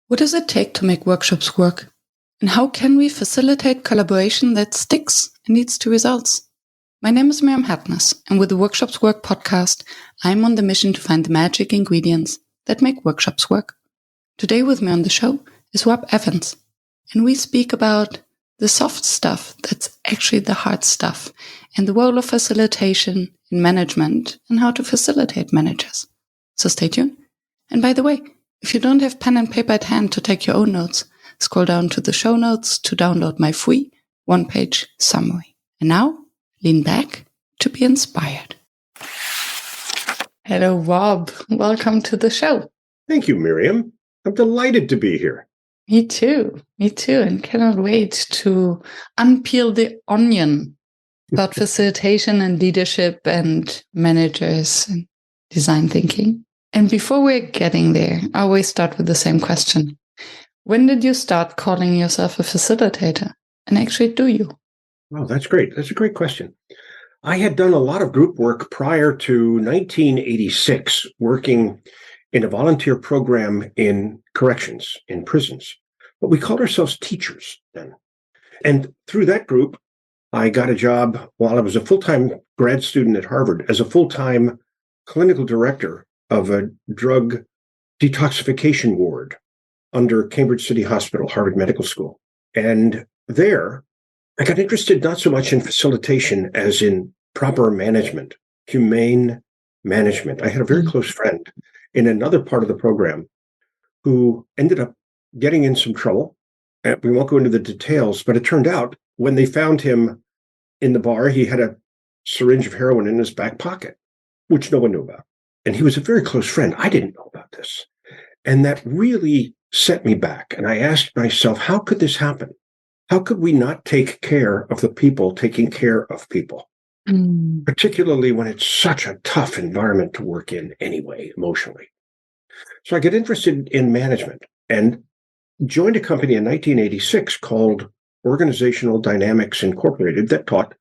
What does it take to make workshops work? And how can we facilitate collaboration that sticks and leads to results? My name is Miriam Hartness, and with the Workshops Work podcast, I'm on the mission to find the magic ingredients that make workshops work. Today with me on the show is Rob Evans, and we speak about the soft stuff that's actually the hard stuff, and the role of facilitation in management and how to facilitate managers. So stay tuned. And by the way, if you don't have pen and paper at hand to take your own notes, scroll down to the show notes to download my free one-page summary. And now, lean back to be inspired. Hello, Rob. Welcome to the show. Thank you, Miriam. I'm delighted to be here. Me too, and cannot wait to unpeel the onion about facilitation and leadership and managers and design thinking. And before we're getting there, I always start with the same question. When did you start calling yourself a facilitator? And actually, do you? Oh, that's great. That's a great question. I had done a lot of group work prior to 1986, working in a volunteer program in corrections, in prisons. But we called ourselves teachers then. And through that group, I got a job while I was a full-time grad student at Harvard as a full-time clinical director of a drug detoxification ward under Cambridge City Hospital, Harvard Medical School. And there, I got interested not so much in facilitation as in proper management, humane management. I had a very close friend in another part of the program who ended up getting in some trouble. We won't go into the details, but it turned out when they found him in the bar, he had a syringe of heroin in his back pocket, which no one knew about. And he was a very close friend. I didn't know about this. And that really set me back. And I asked myself, how could this happen? How could we not take care of the people taking care of people? Particularly when it's such a tough environment to work in anyway, emotionally. So I get interested in management and joined a company in 1986 called Organizational Dynamics Incorporated that taught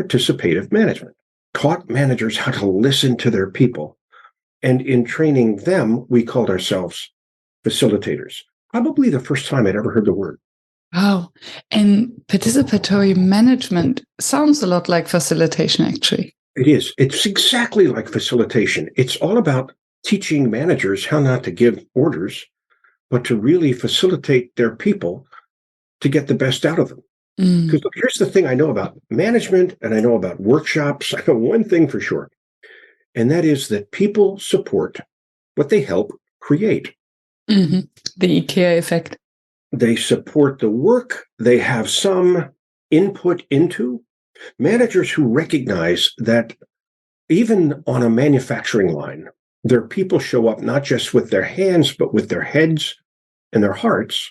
participative management, taught managers how to listen to their people. And in training them, we called ourselves facilitators. Probably the first time I'd ever heard the word. Wow. And participatory management sounds a lot like facilitation, actually. It is. It's exactly like facilitation. It's all about teaching managers how not to give orders, but to really facilitate their people to get the best out of them. Because here's the thing I know about management and I know about workshops. I know one thing for sure, and that is that people support what they help create. The IKEA effect. They support the work they have some input into. Managers who recognize that even on a manufacturing line, their people show up not just with their hands, but with their heads and their hearts,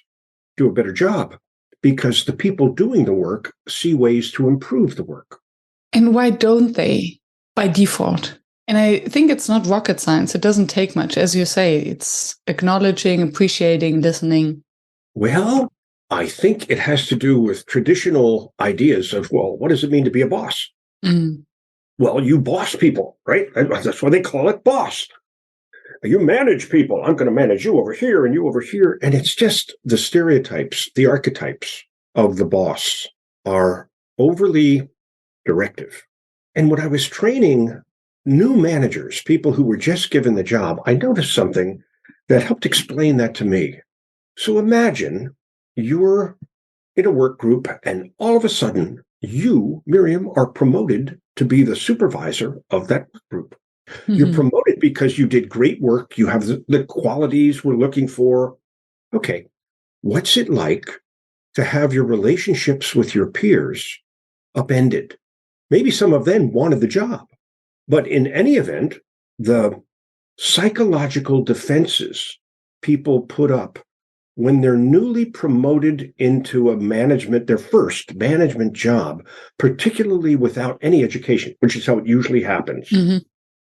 do a better job because the people doing the work see ways to improve the work. And why don't they by default? And I think it's not rocket science. It doesn't take much. As you say, it's acknowledging, appreciating, listening. Well, I think it has to do with traditional ideas of, well, what does it mean to be a boss? Well, you boss people, right? That's why they call it boss. You manage people. I'm going to manage you over here and you over here. And it's just the stereotypes, the archetypes of the boss are overly directive. And when I was training new managers, people who were just given the job, I noticed something that helped explain that to me. So imagine you're in a work group and all of a sudden you, Miriam, are promoted to be the supervisor of that work group. You're promoted because you did great work. You have the qualities we're looking for. Okay, what's it like to have your relationships with your peers upended? Maybe some of them wanted the job. But in any event, the psychological defenses people put up when they're newly promoted into their first management job, particularly without any education, which is how it usually happens,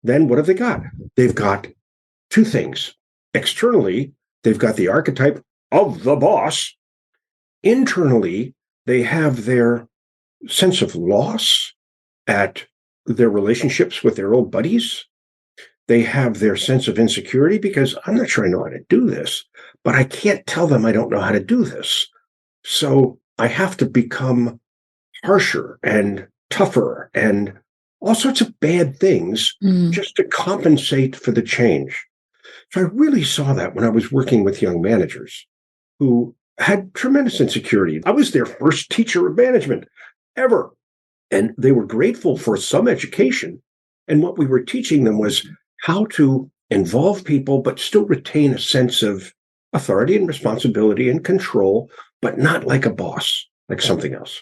then what have they got? They've got two things. Externally, they've got the archetype of the boss. Internally, they have their sense of loss at their relationships with their old buddies. They have their sense of insecurity because I'm not sure I know how to do this, but I can't tell them I don't know how to do this. So I have to become harsher and tougher and all sorts of bad things just to compensate for the change. So I really saw that when I was working with young managers who had tremendous insecurity. I was their first teacher of management ever. And they were grateful for some education. And what we were teaching them was how to involve people, but still retain a sense of authority and responsibility and control, but not like a boss, like something else.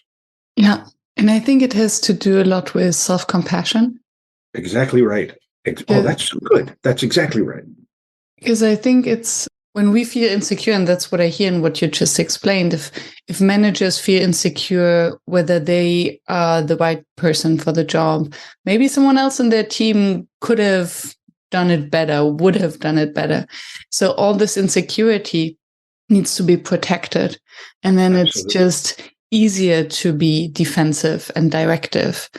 Yeah. And I think it has to do a lot with self-compassion. Exactly right. Oh, that's so good. That's exactly right. Because I think it's when we feel insecure, and that's what I hear in what you just explained, if managers feel insecure whether they are the right person for the job, maybe someone else in their team could have done it better, would have done it better. So all this insecurity needs to be protected. And then It's just easier to be defensive and directive.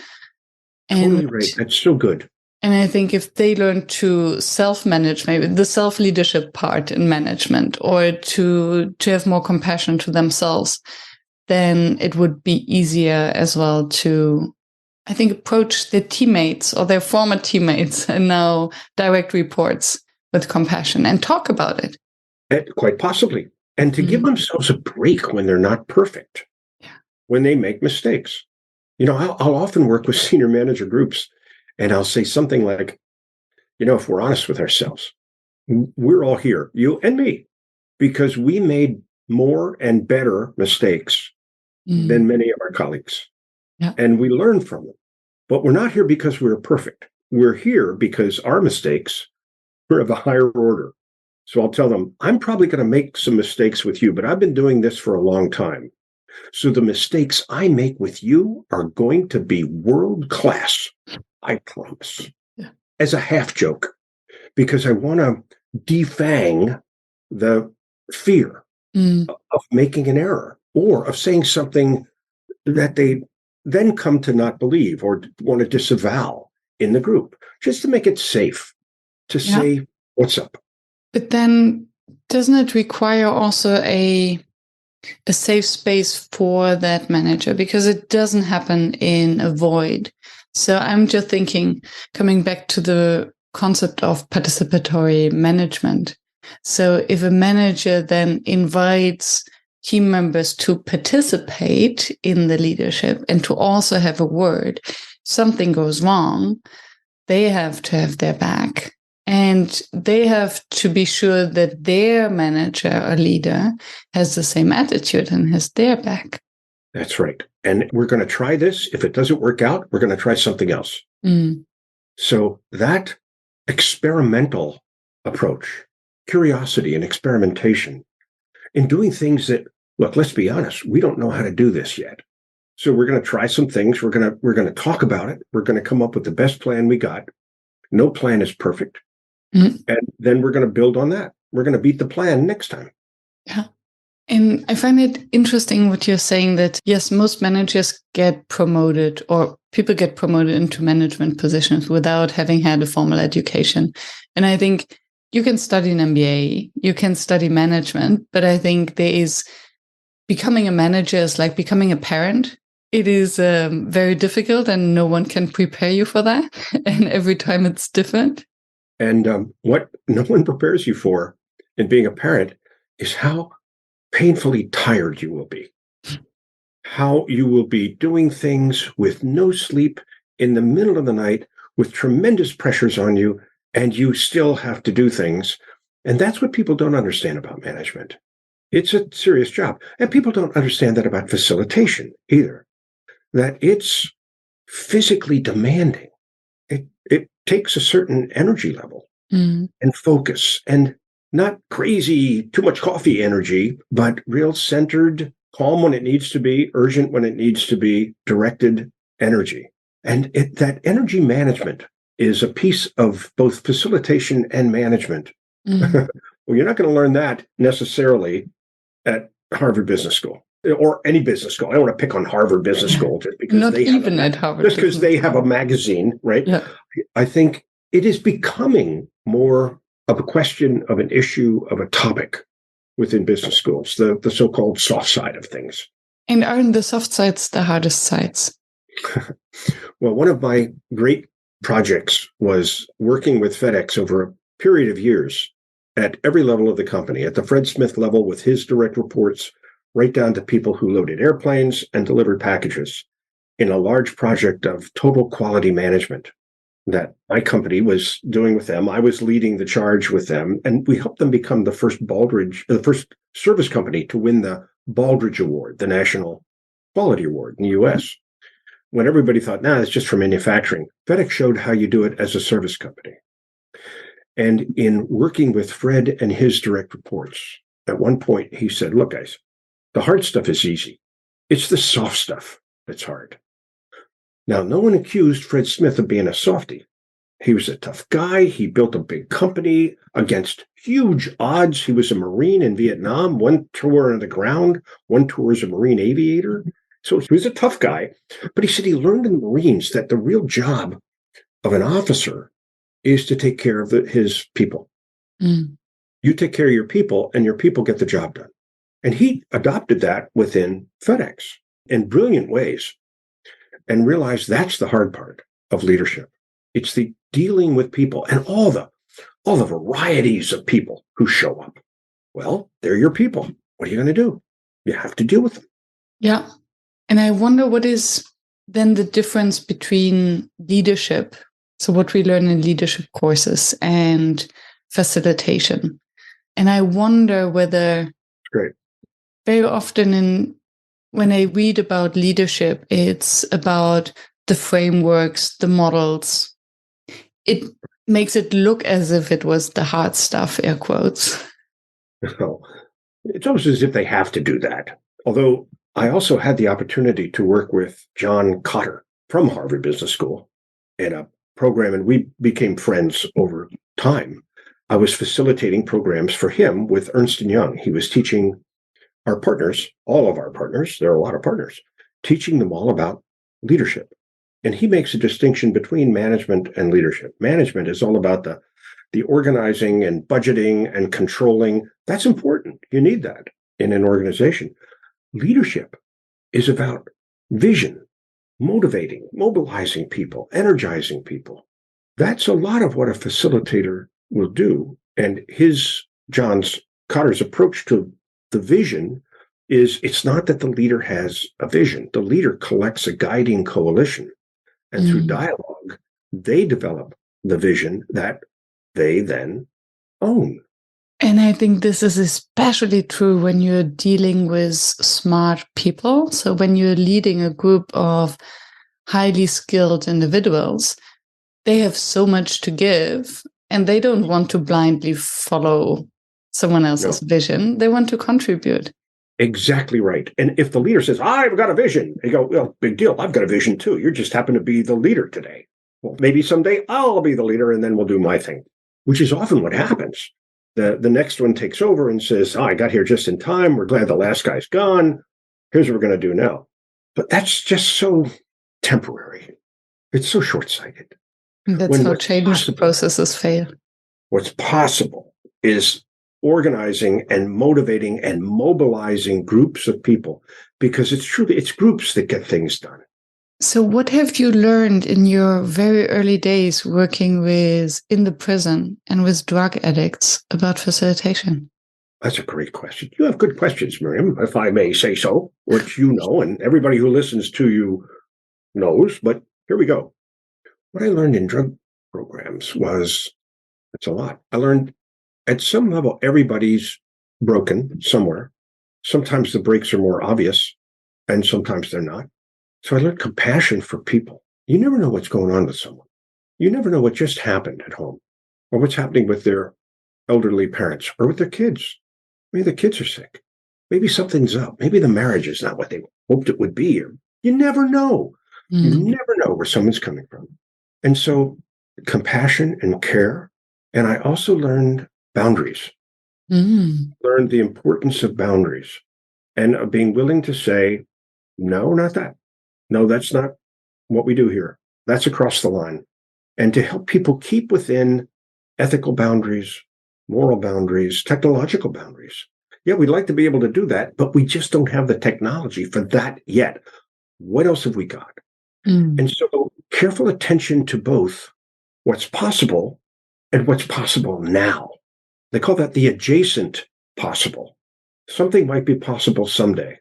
Totally right. That's so good. And I think if they learn to self-manage, maybe the self-leadership part in management, or to have more compassion to themselves, then it would be easier as well to, I think, approach their teammates or their former teammates and now direct reports with compassion and talk about it. Quite possibly. And to give themselves a break when they're not perfect, when they make mistakes. I'll often work with senior manager groups, and I'll say something like, if we're honest with ourselves, we're all here, you and me, because we made more and better mistakes than many of our colleagues. Yeah. And we learn from them. But we're not here because we're perfect. We're here because our mistakes are of a higher order. So I'll tell them, I'm probably going to make some mistakes with you, but I've been doing this for a long time. So the mistakes I make with you are going to be world class. I promise. Yeah. As a half joke, because I want to defang the fear of making an error or of saying something that they then come to not believe or want to disavow in the group, just to make it safe to say, what's up? But then doesn't it require also a safe space for that manager? Because it doesn't happen in a void. So I'm just thinking, coming back to the concept of participatory management. So if a manager then invites team members to participate in the leadership and to also have a word, something goes wrong, they have to have their back. And they have to be sure that their manager or leader has the same attitude and has their back. That's right. And we're going to try this. If it doesn't work out, we're going to try something else. So that experimental approach, curiosity and experimentation in doing things that, look, let's be honest, we don't know how to do this yet. So we're going to try some things. We're going to talk about it. We're going to come up with the best plan we got. No plan is perfect. And then we're going to build on that. We're going to beat the plan next time. Yeah. And I find it interesting what you're saying that, yes, most managers get promoted or people get promoted into management positions without having had a formal education. And I think you can study an MBA, you can study management, but I think becoming a manager is like becoming a parent. It is very difficult and no one can prepare you for that. And every time it's different. And what no one prepares you for in being a parent is how painfully tired you will be, how you will be doing things with no sleep in the middle of the night with tremendous pressures on you, and you still have to do things. And that's what people don't understand about management. It's a serious job. And people don't understand that about facilitation either, that it's physically demanding. It takes a certain energy level and focus, and not crazy, too much coffee energy, but real centered, calm when it needs to be, urgent when it needs to be, directed energy. And that energy management is a piece of both facilitation and management. Well, you're not going to learn that necessarily at Harvard Business School or any business school. I don't want to pick on Harvard Business School just because they have a magazine, right? Yeah. I think it is becoming more of a question, of an issue, of a topic within business schools, the so-called soft side of things. And aren't the soft sides the hardest sides? Well, one of my great projects was working with FedEx over a period of years at every level of the company, at the Fred Smith level with his direct reports, right down to people who loaded airplanes and delivered packages, in a large project of total quality management that my company was doing with them. I was leading the charge with them, and we helped them become the first service company to win the Baldrige Award, the National Quality Award in the US. When everybody thought, it's just for manufacturing, FedEx showed how you do it as a service company. And in working with Fred and his direct reports, at one point he said, look, guys, the hard stuff is easy. It's the soft stuff that's hard. Now, no one accused Fred Smith of being a softie. He was a tough guy. He built a big company against huge odds. He was a Marine in Vietnam, one tour on the ground, one tour as a Marine aviator. So he was a tough guy. But he said he learned in the Marines that the real job of an officer is to take care of his people. Mm. You take care of your people, and your people get the job done. And he adopted that within FedEx in brilliant ways, and realized that's the hard part of leadership. It's the dealing with people and all the varieties of people who show up. Well, they're your people. What are you going to do? You have to deal with them. Yeah. And I wonder what is then the difference between leadership, so what we learn in leadership courses, and facilitation. And I wonder whether very often when I read about leadership, it's about the frameworks, the models. It makes it look as if it was the hard stuff, air quotes. No, it's almost as if they have to do that. Although I also had the opportunity to work with John Cotter from Harvard Business School in a program, and we became friends over time. I was facilitating programs for him with Ernst & Young. He was teaching our partners, all of our partners, there are a lot of partners, teaching them all about leadership. And he makes a distinction between management and leadership. Management is all about the organizing and budgeting and controlling. That's important. You need that in an organization. Leadership is about vision, motivating, mobilizing people, energizing people. That's a lot of what a facilitator will do. And John Cotter's approach to the vision is, it's not that the leader has a vision. The leader collects a guiding coalition, and through dialogue, they develop the vision that they then own. And I think this is especially true when you're dealing with smart people. So when you're leading a group of highly skilled individuals, they have so much to give, and they don't want to blindly follow someone else's vision. They want to contribute. Exactly right. And if the leader says, I've got a vision, you go, well, big deal. I've got a vision too. You just happen to be the leader today. Well, maybe someday I'll be the leader, and then we'll do my thing, which is often what happens. The next one takes over and says, I got here just in time. We're glad the last guy's gone. Here's what we're going to do now. But that's just so temporary. It's so short-sighted. That's how change processes fail. What's possible is organizing and motivating and mobilizing groups of people, because it's groups that get things done. So what have you learned in your very early days working in the prison and with drug addicts about facilitation? That's a great question. You have good questions, Miriam, if I may say so, which you know, and everybody who listens to you knows, but here we go. What I learned in drug programs it's a lot. I learned at some level, everybody's broken somewhere. Sometimes the breaks are more obvious, and sometimes they're not. So I learned compassion for people. You never know what's going on with someone. You never know what just happened at home, or what's happening with their elderly parents or with their kids. Maybe the kids are sick. Maybe something's up. Maybe the marriage is not what they hoped it would be. Or you never know. You never know where someone's coming from. And so compassion and care. And I also learned boundaries. Learned the importance of boundaries and of being willing to say, no, not that. No, that's not what we do here. That's across the line. and to help people keep within ethical boundaries, moral boundaries, technological boundaries. Yeah, we'd like to be able to do that, but we just don't have the technology for that yet. What else have we got? And so careful attention to both what's possible and what's possible now. They call that the adjacent possible. Something might be possible someday,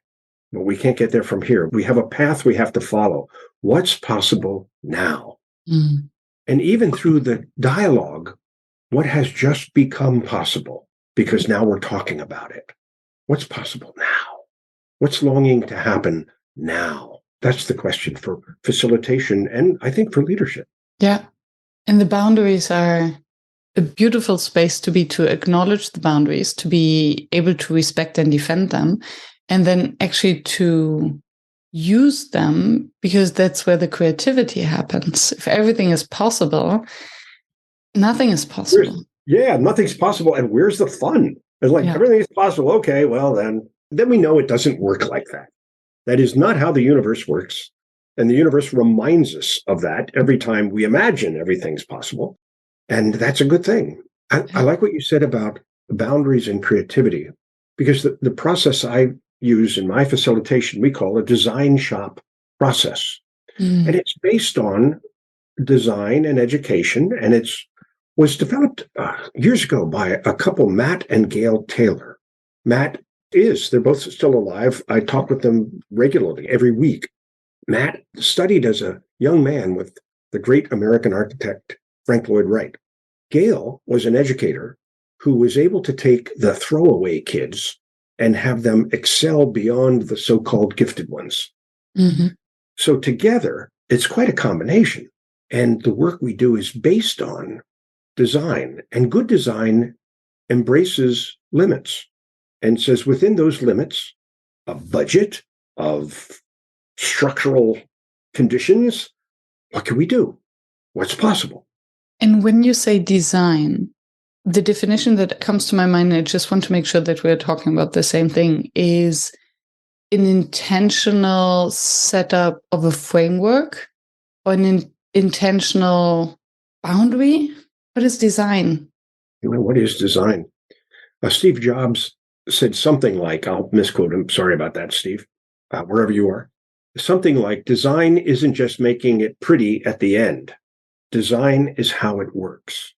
but we can't get there from here. We have a path we have to follow. What's possible now? And even through the dialogue, what has just become possible? Because now we're talking about it. What's possible now? What's longing to happen now? That's the question for facilitation and I think for leadership. Yeah. And the boundaries are a beautiful space to acknowledge the boundaries, to be able to respect and defend them, and then actually to use them, because that's where the creativity happens. If everything is possible, nothing is possible. Nothing's possible. And where's the fun? It's like everything is possible. Okay, well, then we know it doesn't work like that. That is not how the universe works. And the universe reminds us of that every time we imagine everything's possible. And that's a good thing. I like what you said about boundaries and creativity, because the process I use in my facilitation, we call a design shop process. And it's based on design and education. And was developed years ago by a couple, Matt and Gail Taylor. They're both still alive. I talk with them regularly every week. Matt studied as a young man with the great American architect, Frank Lloyd Wright. Gail was an educator who was able to take the throwaway kids and have them excel beyond the so-called gifted ones. So together, it's quite a combination. And the work we do is based on design. And good design embraces limits and says within those limits, a budget of structural conditions, what can we do? What's possible? And when you say design, the definition that comes to my mind, and I just want to make sure that we're talking about the same thing, is an intentional setup of a framework or an intentional boundary. What is design? What is design? Steve Jobs said something like, I'll misquote him, sorry about that, Steve, wherever you are, something like, design isn't just making it pretty at the end. Design is how it works.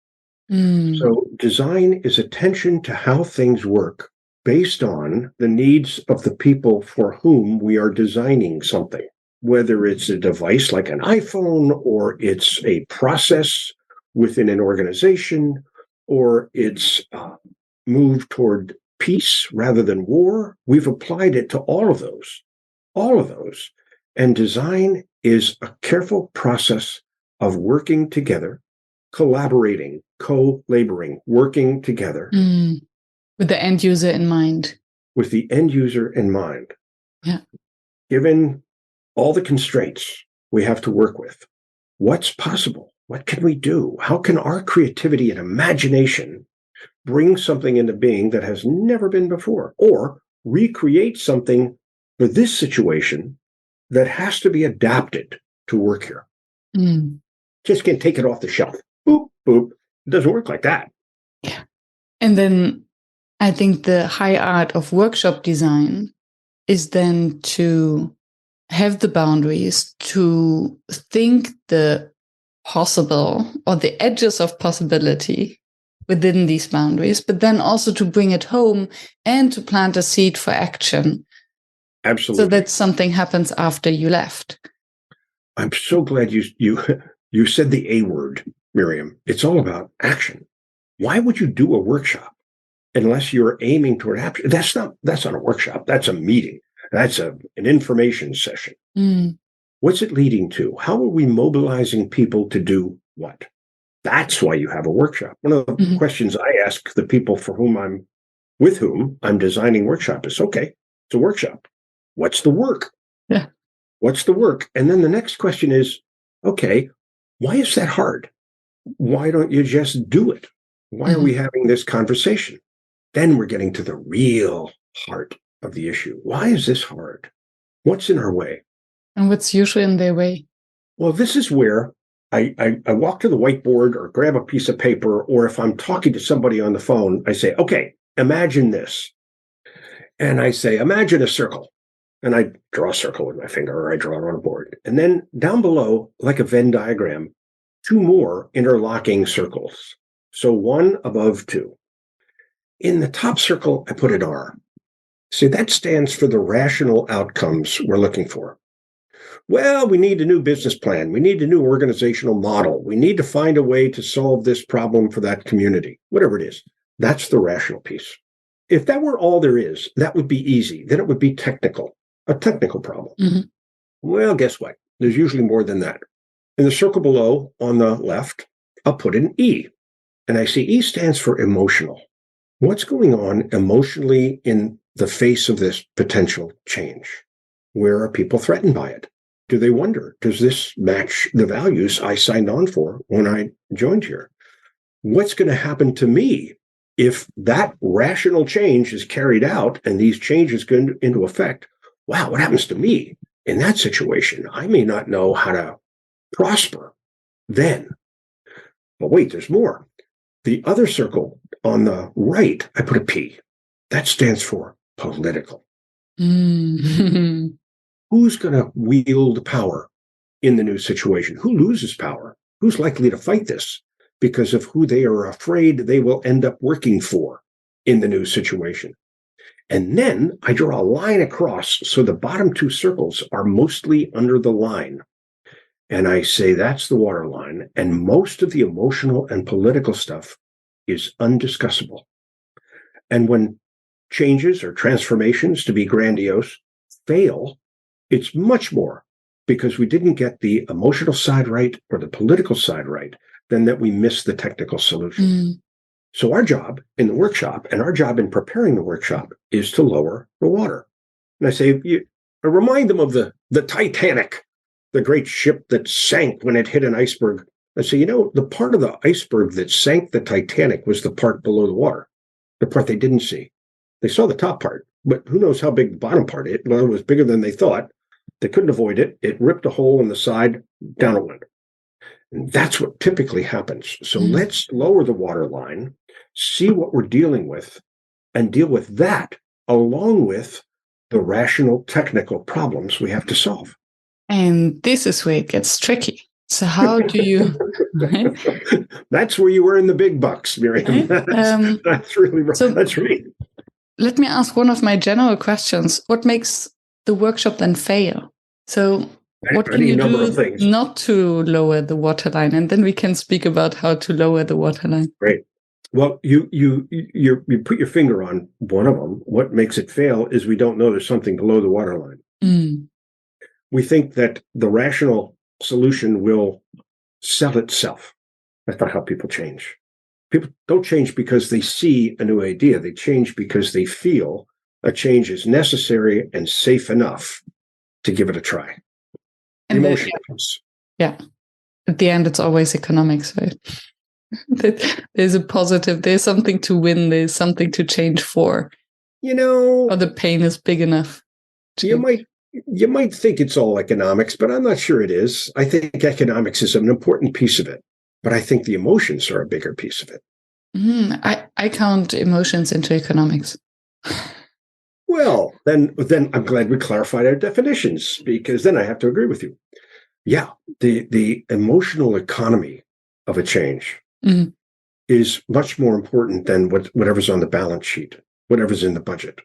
So design is attention to how things work based on the needs of the people for whom we are designing something, whether it's a device like an iPhone, or it's a process within an organization, or it's moved toward peace rather than war. We've applied it to all of those. And design is a careful process of working together, collaborating, co-laboring, working together. With the end user in mind. With the end user in mind. Yeah. Given all the constraints we have to work with, what's possible? What can we do? How can our creativity and imagination bring something into being that has never been before, or recreate something for this situation that has to be adapted to work here? Just can't take it off the shelf. Boop, boop. It doesn't work like that. Yeah. And then I think the high art of workshop design is then to have the boundaries, to think the possible or the edges of possibility within these boundaries, but then also to bring it home and to plant a seed for action. Absolutely. So that something happens after you left. I'm so glad you said the A word, Miriam. It's all about action. Why would you do a workshop unless you're aiming toward action? That's not a workshop. That's a meeting. That's an information session. What's it leading to? How are we mobilizing people to do what? That's why you have a workshop. One of the questions I ask the people with whom I'm designing workshop is, okay, it's a workshop. What's the work? Yeah. What's the work? And then the next question is, okay, why is that hard? Why don't you just do it? Why are we having this conversation? Then we're getting to the real heart of the issue. Why is this hard? What's in our way? And what's usually in their way? Well, this is where I walk to the whiteboard or grab a piece of paper, or if I'm talking to somebody on the phone, I say, okay, imagine this. And I say, imagine a circle. And I draw a circle with my finger, or I draw it on a board. And then down below, like a Venn diagram, two more interlocking circles. So one above two. In the top circle, I put an R. See, that stands for the rational outcomes we're looking for. Well, we need a new business plan. We need a new organizational model. We need to find a way to solve this problem for that community, whatever it is. That's the rational piece. If that were all there is, that would be easy. Then it would be technical, a technical problem. Mm-hmm. Well, guess what? There's usually more than that. In the circle below on the left, I'll put an E. And I see E stands for emotional. What's going on emotionally in the face of this potential change? Where are people threatened by it? Do they wonder, does this match the values I signed on for when I joined here? What's going to happen to me if that rational change is carried out and these changes go into effect? Wow, what happens to me in that situation? I may not know how to prosper then. But wait, there's more. The other circle on the right, I put a P. That stands for political. Mm-hmm. Who's going to wield power in the new situation? Who loses power? Who's likely to fight this because of who they are afraid they will end up working for in the new situation? And then I draw a line across so the bottom two circles are mostly under the line. And I say that's the water line. And most of the emotional and political stuff is undiscussable. And when changes or transformations to be grandiose fail, it's much more because we didn't get the emotional side right or the political side right than that we missed the technical solution. Mm. So our job in the workshop and our job in preparing the workshop is to lower the water. And I say, I remind them of the Titanic, the great ship that sank when it hit an iceberg. I say, the part of the iceberg that sank the Titanic was the part below the water, the part they didn't see. They saw the top part, but who knows how big the bottom part is. Well, it was bigger than they thought. They couldn't avoid it. It ripped a hole in the side, down it went. And that's what typically happens. So let's lower the water line, see what we're dealing with, and deal with that along with the rational technical problems we have to solve. And this is where it gets tricky. So how do you... Right? That's where you earn the big bucks, Miriam. Right? That's really right. So that's right. Let me ask one of my general questions. What makes the workshop then fail? So what can you do not to lower the waterline? And then we can speak about how to lower the waterline. Great. Well, you put your finger on one of them. What makes it fail is we don't know there's something below the waterline. Mm. We think that the rational solution will sell itself. That's not how people change. People don't change because they see a new idea. They change because they feel a change is necessary and safe enough to give it a try. And emotion comes. Yeah. At the end, it's always economics, right? There's a positive. There's something to win. There's something to change for. Or the pain is big enough. You might think it's all economics, but I'm not sure it is. I think economics is an important piece of it, but I think the emotions are a bigger piece of it. I count emotions into economics. Well, then I'm glad we clarified our definitions, because then I have to agree with you. Yeah, the emotional economy of a change is much more important than whatever's on the balance sheet, whatever's in the budget.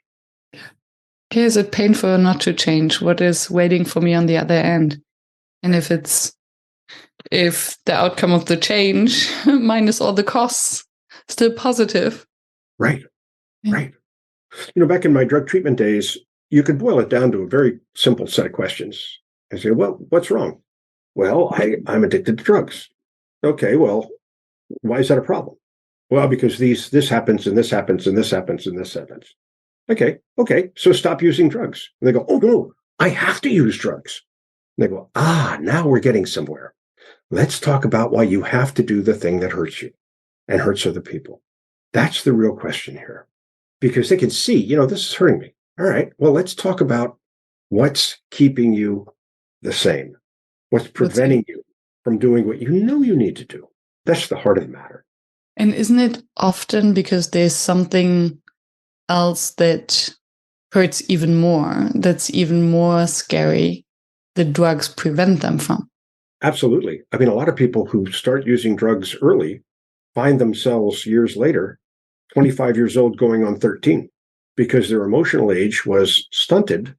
Is it painful not to change? What is waiting for me on the other end? And if the outcome of the change minus all the costs still positive. Right. Yeah. Right. Back in my drug treatment days, you could boil it down to a very simple set of questions. I say, well, what's wrong? Well, I'm addicted to drugs. Okay, well, why is that a problem? Well, because this happens and this happens and this happens and this happens. Okay, so stop using drugs. And they go, oh, no, I have to use drugs. And they go, now we're getting somewhere. Let's talk about why you have to do the thing that hurts you and hurts other people. That's the real question here. Because they can see, this is hurting me. All right, well, let's talk about what's keeping you the same. What's preventing you from doing what you know you need to do. That's the heart of the matter. And isn't it often because there's something else that hurts even more, that's even more scary, that drugs prevent them from? Absolutely. I mean, a lot of people who start using drugs early find themselves years later, 25 years old going on 13, because their emotional age was stunted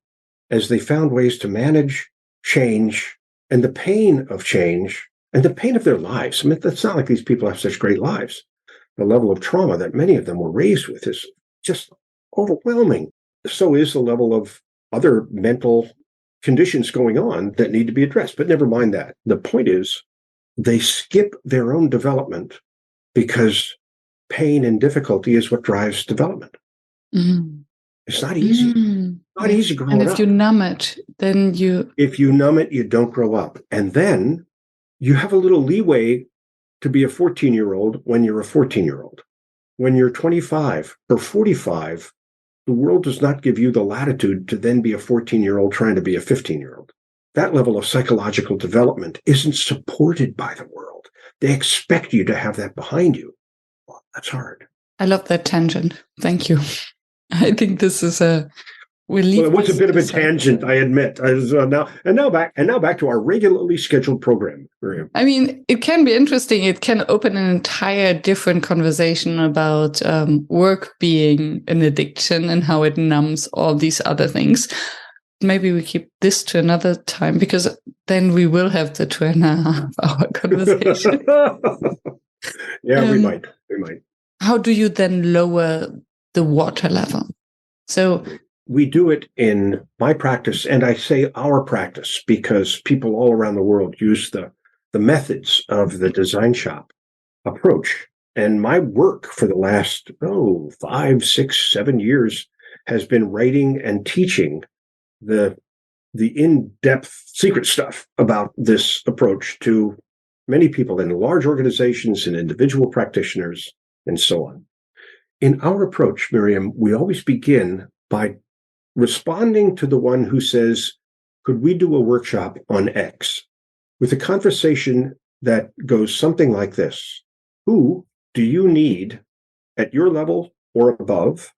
as they found ways to manage change and the pain of change and the pain of their lives. I mean, it's not like these people have such great lives. The level of trauma that many of them were raised with is just overwhelming. So is the level of other mental conditions going on that need to be addressed. But never mind that. The point is, they skip their own development because pain and difficulty is what drives development. Mm-hmm. It's not easy. Not easy growing up. And if you numb it, then If you numb it, you don't grow up. And then you have a little leeway to be a 14-year-old when you're a 14-year-old. When you're 25 or 45, the world does not give you the latitude to then be a 14-year-old trying to be a 15-year-old. That level of psychological development isn't supported by the world. They expect you to have that behind you. Well, that's hard. I love that tangent. Thank you. I think this is a relief. Well, it was a bit of a tangent, I admit. Now back to our regularly scheduled program. I mean, it can be interesting. It can open an entire different conversation about work being an addiction and how it numbs all these other things. Maybe we keep this to another time, because then we will have the 2.5 hour conversation. Yeah, we might. How do you then lower the water level? So we do it in my practice, and I say our practice because people all around the world use the methods of the design shop approach. And my work for the last 5, 6, 7 years has been writing and teaching the in-depth secret stuff about this approach to many people in large organizations and individual practitioners and so on. In our approach, Miriam, we always begin by responding to the one who says, could we do a workshop on X? With a conversation that goes something like this. Who do you need at your level or above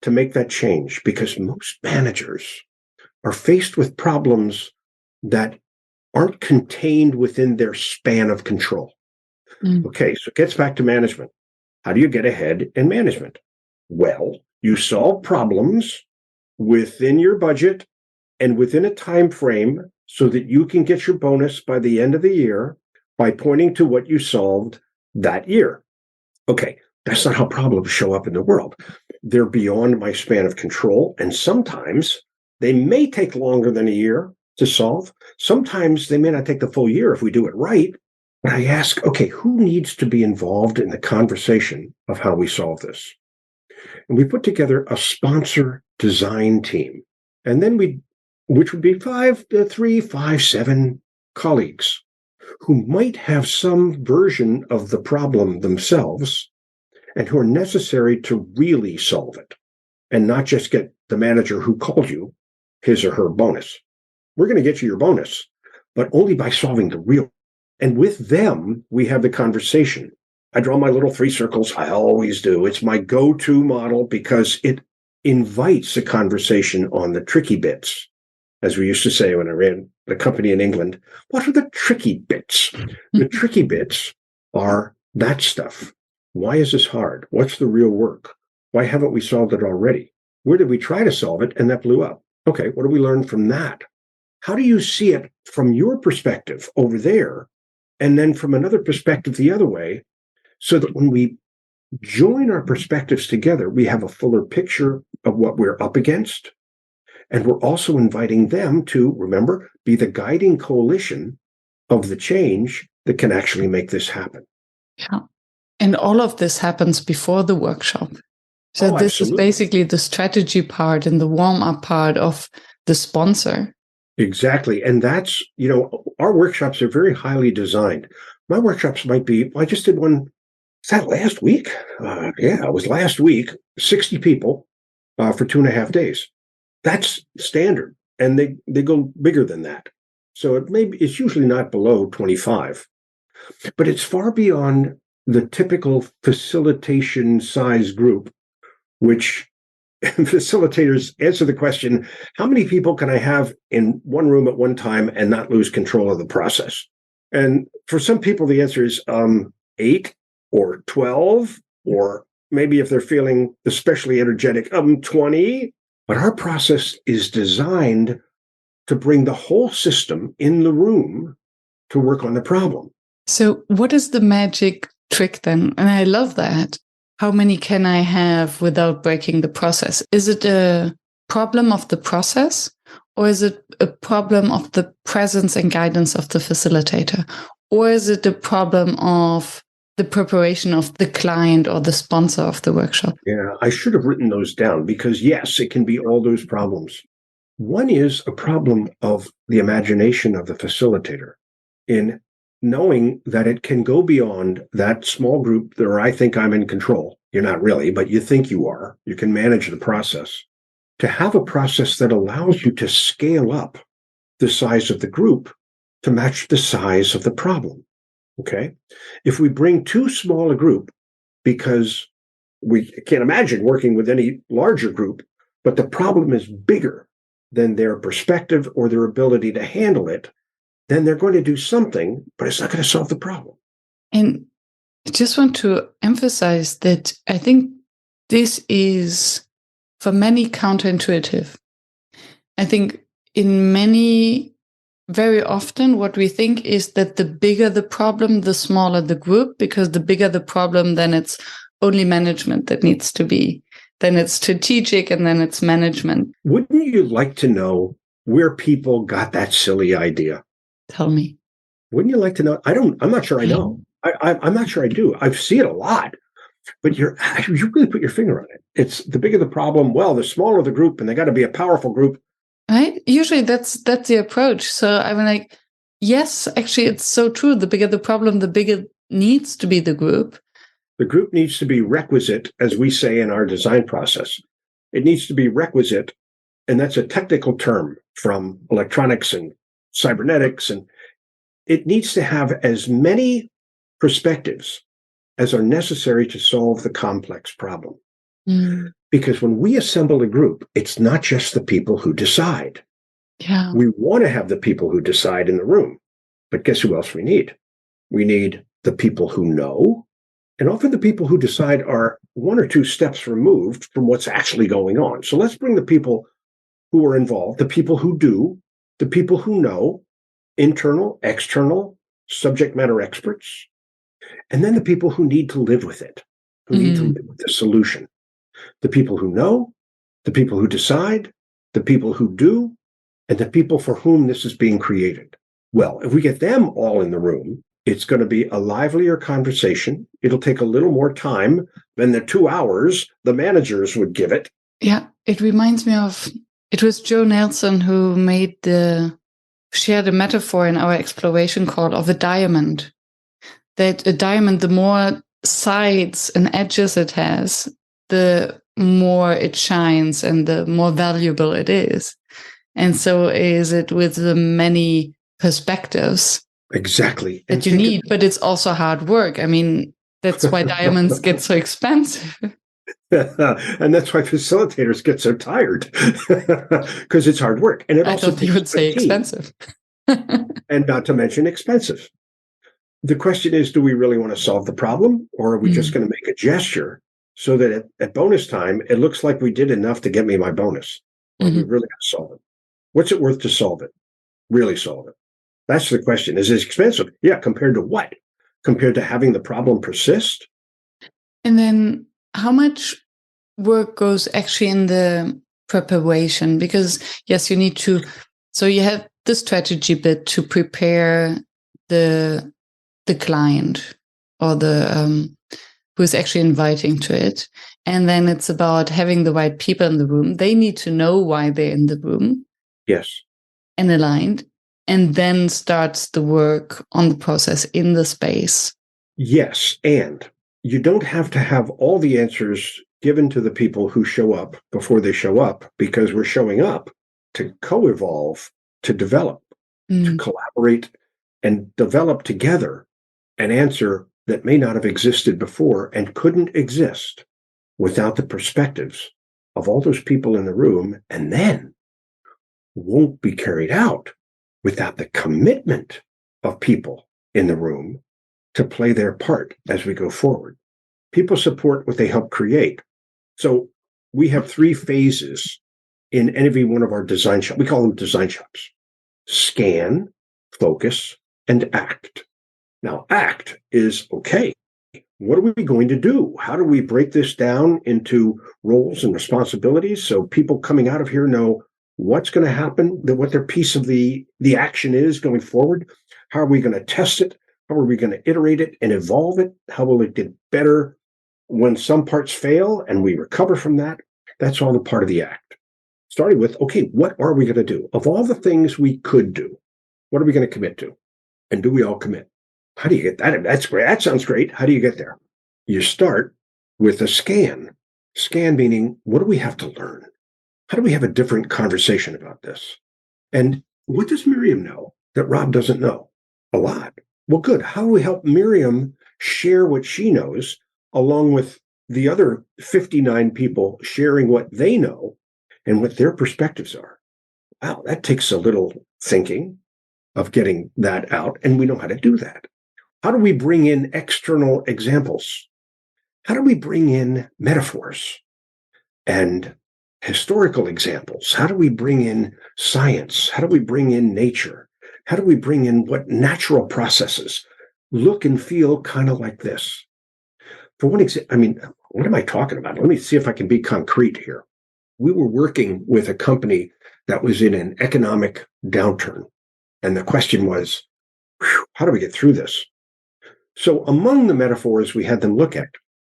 to make that change? Because most managers are faced with problems that aren't contained within their span of control. Okay, so it gets back to management. How do you get ahead in management? Well, you solve problems within your budget and within a time frame so that you can get your bonus by the end of the year by pointing to what you solved that year. Okay, that's not how problems show up in the world. They're beyond my span of control, and sometimes they may take longer than a year to solve. Sometimes they may not take the full year if we do it right. But I ask, okay, who needs to be involved in the conversation of how we solve this? And we put together a sponsor design team. And then which would be 3, 5, 7 colleagues who might have some version of the problem themselves and who are necessary to really solve it and not just get the manager who called you his or her bonus. We're going to get you your bonus, but only by solving the real. And with them, we have the conversation. I draw my little 3 circles. I always do. It's my go-to model because it invites a conversation on the tricky bits. As we used to say when I ran the company in England, what are the tricky bits? The tricky bits are that stuff. Why is this hard? What's the real work? Why haven't we solved it already? Where did we try to solve it and that blew up? Okay, what do we learn from that? How do you see it from your perspective over there? And then from another perspective the other way, so that when we join our perspectives together, we have a fuller picture of what we're up against. And we're also inviting them to, remember, be the guiding coalition of the change that can actually make this happen. Yeah. And all of this happens before the workshop. So this is basically the strategy part and the warm-up part of the sponsor. Exactly. And that's, our workshops are very highly designed. My workshops might be, I just did one, is that last week? It was last week, 60 people for 2.5 days. That's standard. And they go bigger than that. So it's usually not below 25, but it's far beyond the typical facilitation size group, which facilitators answer the question, how many people can I have in one room at one time and not lose control of the process? And for some people, the answer is 8 or 12, or maybe if they're feeling especially energetic, 20. But our process is designed to bring the whole system in the room to work on the problem. So what is the magic trick then? And I love that. How many can I have without breaking the process? Is it a problem of the process, or is it a problem of the presence and guidance of the facilitator? Or is it a problem of the preparation of the client or the sponsor of the workshop? Yeah, I should have written those down because, yes, it can be all those problems. One is a problem of the imagination of the facilitator in knowing that it can go beyond that small group where I think I'm in control. You're not really, but you think you are. You can manage the process. To have a process that allows you to scale up the size of the group to match the size of the problem. Okay? If we bring too small a group, because we can't imagine working with any larger group, but the problem is bigger than their perspective or their ability to handle it, then they're going to do something, but it's not going to solve the problem. And I just want to emphasize that I think this is, for many, counterintuitive. I think very often what we think is that the bigger the problem, the smaller the group, because the bigger the problem, then it's only management that needs to be, then it's strategic, and then it's management. Wouldn't you like to know where people got that silly idea? Tell me. Wouldn't you like to know? I'm not sure I know. I'm not sure I do. I see it a lot, but you really put your finger on it. It's the bigger the problem, well, the smaller the group, and they got to be a powerful group. Right? Usually that's the approach. So I'm like, yes, actually, it's so true. The bigger the problem, the bigger needs to be the group. The group needs to be requisite, as we say in our design process. It needs to be requisite, and that's a technical term from electronics and cybernetics, and it needs to have as many perspectives as are necessary to solve the complex problem. Mm. Because when we assemble a group, it's not just the people who decide. Yeah. We want to have the people who decide in the room, but guess who else we need? We need the people who know, and often the people who decide are one or two steps removed from what's actually going on. So let's bring the people who are involved, the people who do, the people who know, internal, external, subject matter experts, and then the people who need to live with it, who need to live with the solution. The people who know, the people who decide, the people who do, and the people for whom this is being created. Well, if we get them all in the room, it's going to be a livelier conversation. It'll take a little more time than the 2 hours the managers would give it. Yeah, it reminds me of, it was Joe Nelson who shared a metaphor in our exploration call of a diamond. That a diamond, the more sides and edges it has, the more it shines and the more valuable it is. And so is it with the many perspectives. Exactly. That you need, but it's also hard work. I mean, that's why diamonds get so expensive. And that's why facilitators get so tired, because it's hard work. And I thought you would say expensive. And not to mention expensive. The question is, do we really want to solve the problem, or are we just going to make a gesture so that at bonus time, it looks like we did enough to get me my bonus? Or we really got to solve it? What's it worth to solve it? Really solve it? That's the question. Is it expensive? Yeah. Compared to what? Compared to having the problem persist? And then how much work goes actually in the preparation? Because yes, you need to, so you have the strategy bit to prepare the client or the who is actually inviting to it. And then it's about having the right people in the room. They need to know why they're in the room. Yes. And aligned. And then starts the work on the process in the space. Yes. And you don't have to have all the answers given to the people who show up before they show up, because we're showing up to co-evolve, to develop. to collaborate and develop together an answer that may not have existed before and couldn't exist without the perspectives of all those people in the room, and then won't be carried out without the commitment of people in the room to play their part as we go forward. People support what they help create. So we have 3 phases in any one of our design shops. We call them design shops: scan, focus, and act. Now, act is, okay, what are we going to do? How do we break this down into roles and responsibilities so people coming out of here know what's going to happen, what their piece of the action is going forward? How are we going to test it? How are we going to iterate it and evolve it? How will it get better when some parts fail and we recover from that? That's all a part of the act. Starting with, okay, what are we going to do? Of all the things we could do, what are we going to commit to? And do we all commit? How do you get that? That's great. That sounds great. How do you get there? You start with a scan. Scan meaning, what do we have to learn? How do we have a different conversation about this? And what does Miriam know that Rob doesn't know? A lot. Well, good. How do we help Miriam share what she knows along with the other 59 people sharing what they know and what their perspectives are? Wow, that takes a little thinking of getting that out, and we know how to do that. How do we bring in external examples? How do we bring in metaphors and historical examples? How do we bring in science? How do we bring in nature? How do we bring in what natural processes look and feel kind of like this? For one example, what am I talking about? Let me see if I can be concrete here. We were working with a company that was in an economic downturn. And the question was, how do we get through this? So among the metaphors we had them look at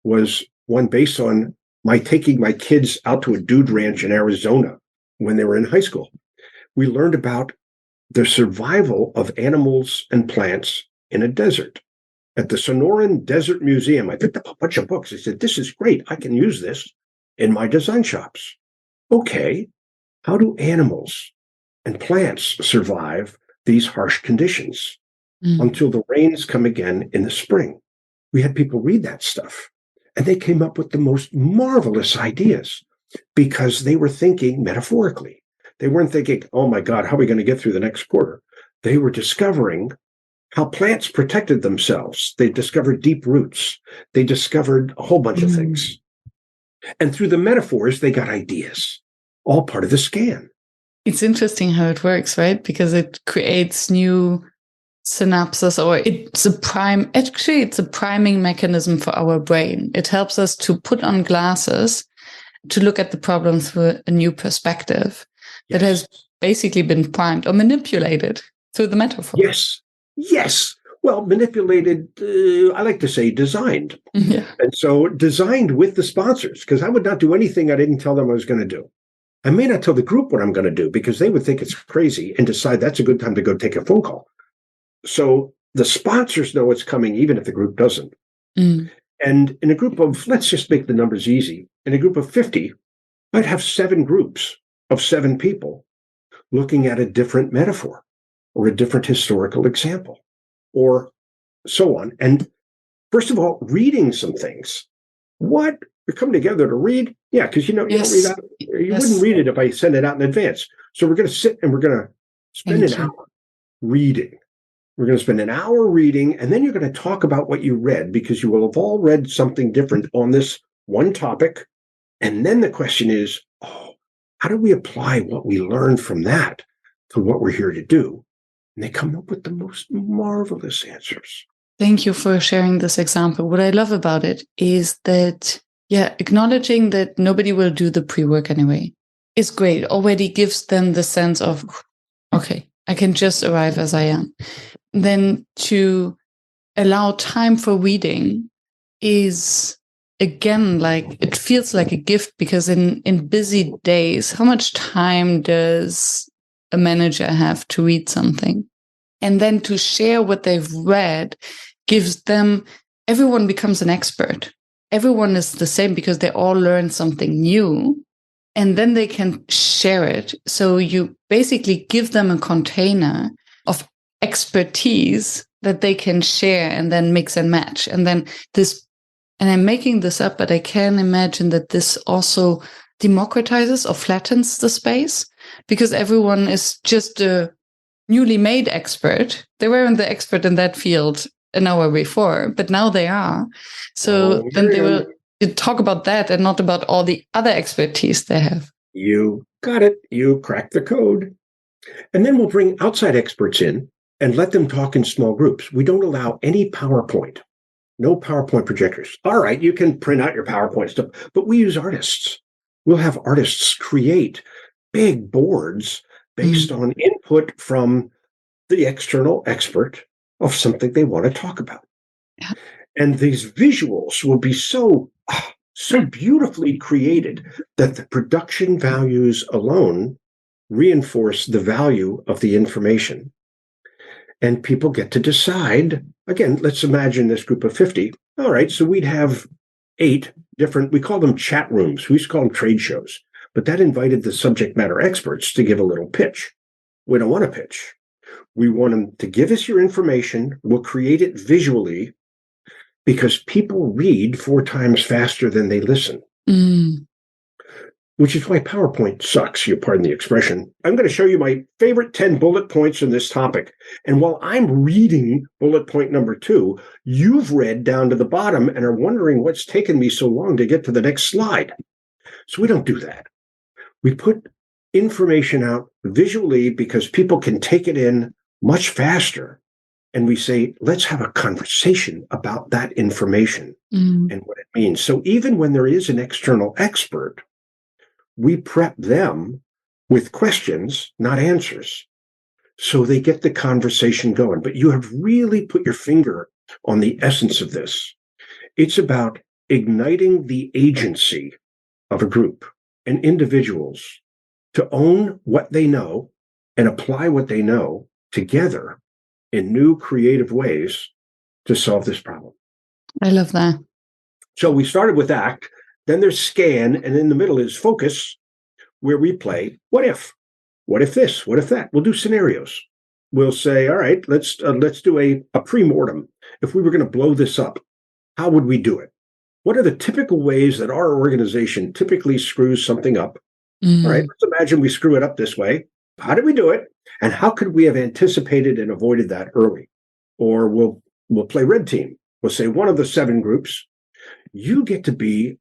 was one based on my taking my kids out to a dude ranch in Arizona when they were in high school. We learned about the survival of animals and plants in a desert. At the Sonoran Desert Museum, I picked up a bunch of books. I said, this is great. I can use this in my design shops. Okay, how do animals and plants survive these harsh conditions until the rains come again in the spring? We had people read that stuff, and they came up with the most marvelous ideas because they were thinking metaphorically. They weren't thinking, oh my God, how are we going to get through the next quarter? They were discovering how plants protected themselves. They discovered deep roots. They discovered a whole bunch of things. And through the metaphors, they got ideas, all part of the scan. It's interesting how it works, right? Because it creates new synapses, or it's a priming mechanism for our brain. It helps us to put on glasses to look at the problem through a new perspective that has basically been primed or manipulated through the metaphor. Yes. Well, manipulated, I like to say designed. Yeah. And so designed with the sponsors, because I would not do anything I didn't tell them I was going to do. I may not tell the group what I'm going to do because they would think it's crazy and decide that's a good time to go take a phone call. So the sponsors know it's coming, even if the group doesn't. And in a group of, let's just make the numbers easy, in a group of 50, I'd have 7 groups of 7 people looking at a different metaphor or a different historical example or so on. And first of all, reading some things. What? We're coming together to read? Yeah, because you don't read out. You wouldn't read it if I send it out in advance. So we're going to sit and we're going to spend an hour reading. We're going to spend an hour reading, and then you're going to talk about what you read because you will have all read something different on this one topic. And then the question is, how do we apply what we learned from that to what we're here to do? And they come up with the most marvelous answers. Thank you for sharing this example. What I love about it is that, acknowledging that nobody will do the pre-work anyway is great. Already gives them the sense of, okay, I can just arrive as I am. Then to allow time for reading is, again, like, it feels like a gift because in busy days, how much time does a manager have to read something? And then to share what they've read gives them, everyone becomes an expert. Everyone is the same because they all learn something new, and then they can share it. So you basically give them a container expertise that they can share and then mix and match. And then and I'm making this up, but I can imagine that this also democratizes or flattens the space, because everyone is just a newly made expert. They weren't the expert in that field an hour before, but now they are. So then they will talk about that and not about all the other expertise they have. You got it. You cracked the code. And then we'll bring outside experts in and let them talk in small groups. We don't allow any PowerPoint, no PowerPoint projectors. All right, you can print out your PowerPoint stuff, but we use artists. We'll have artists create big boards based on input from the external expert of something they want to talk about. Yeah. And these visuals will be so beautifully created that the production values alone reinforce the value of the information. And people get to decide. Again, let's imagine this group of 50. All right, so we'd have 8 different, we call them chat rooms. We used to call them trade shows. But that invited the subject matter experts to give a little pitch. We don't want to pitch. We want them to give us your information. We'll create it visually, because people read 4 times faster than they listen. Which is why PowerPoint sucks, you pardon the expression. I'm going to show you my favorite 10 bullet points on this topic. And while I'm reading bullet point number 2, you've read down to the bottom and are wondering what's taken me so long to get to the next slide. So we don't do that. We put information out visually because people can take it in much faster. And we say, let's have a conversation about that information and what it means. So even when there is an external expert, we prep them with questions, not answers, so they get the conversation going. But you have really put your finger on the essence of this. It's about igniting the agency of a group and individuals to own what they know and apply what they know together in new creative ways to solve this problem. I love that. So we started with act, then there's scan, and in the middle is focus, where we play what if? What if this? What if that? We'll do scenarios. We'll say, all right, let's do a pre-mortem. If we were going to blow this up, how would we do it? What are the typical ways that our organization typically screws something up? All right, let's imagine we screw it up this way. How did we do it? And how could we have anticipated and avoided that early? Or we'll play red team. We'll say one of the 7 groups, you get to be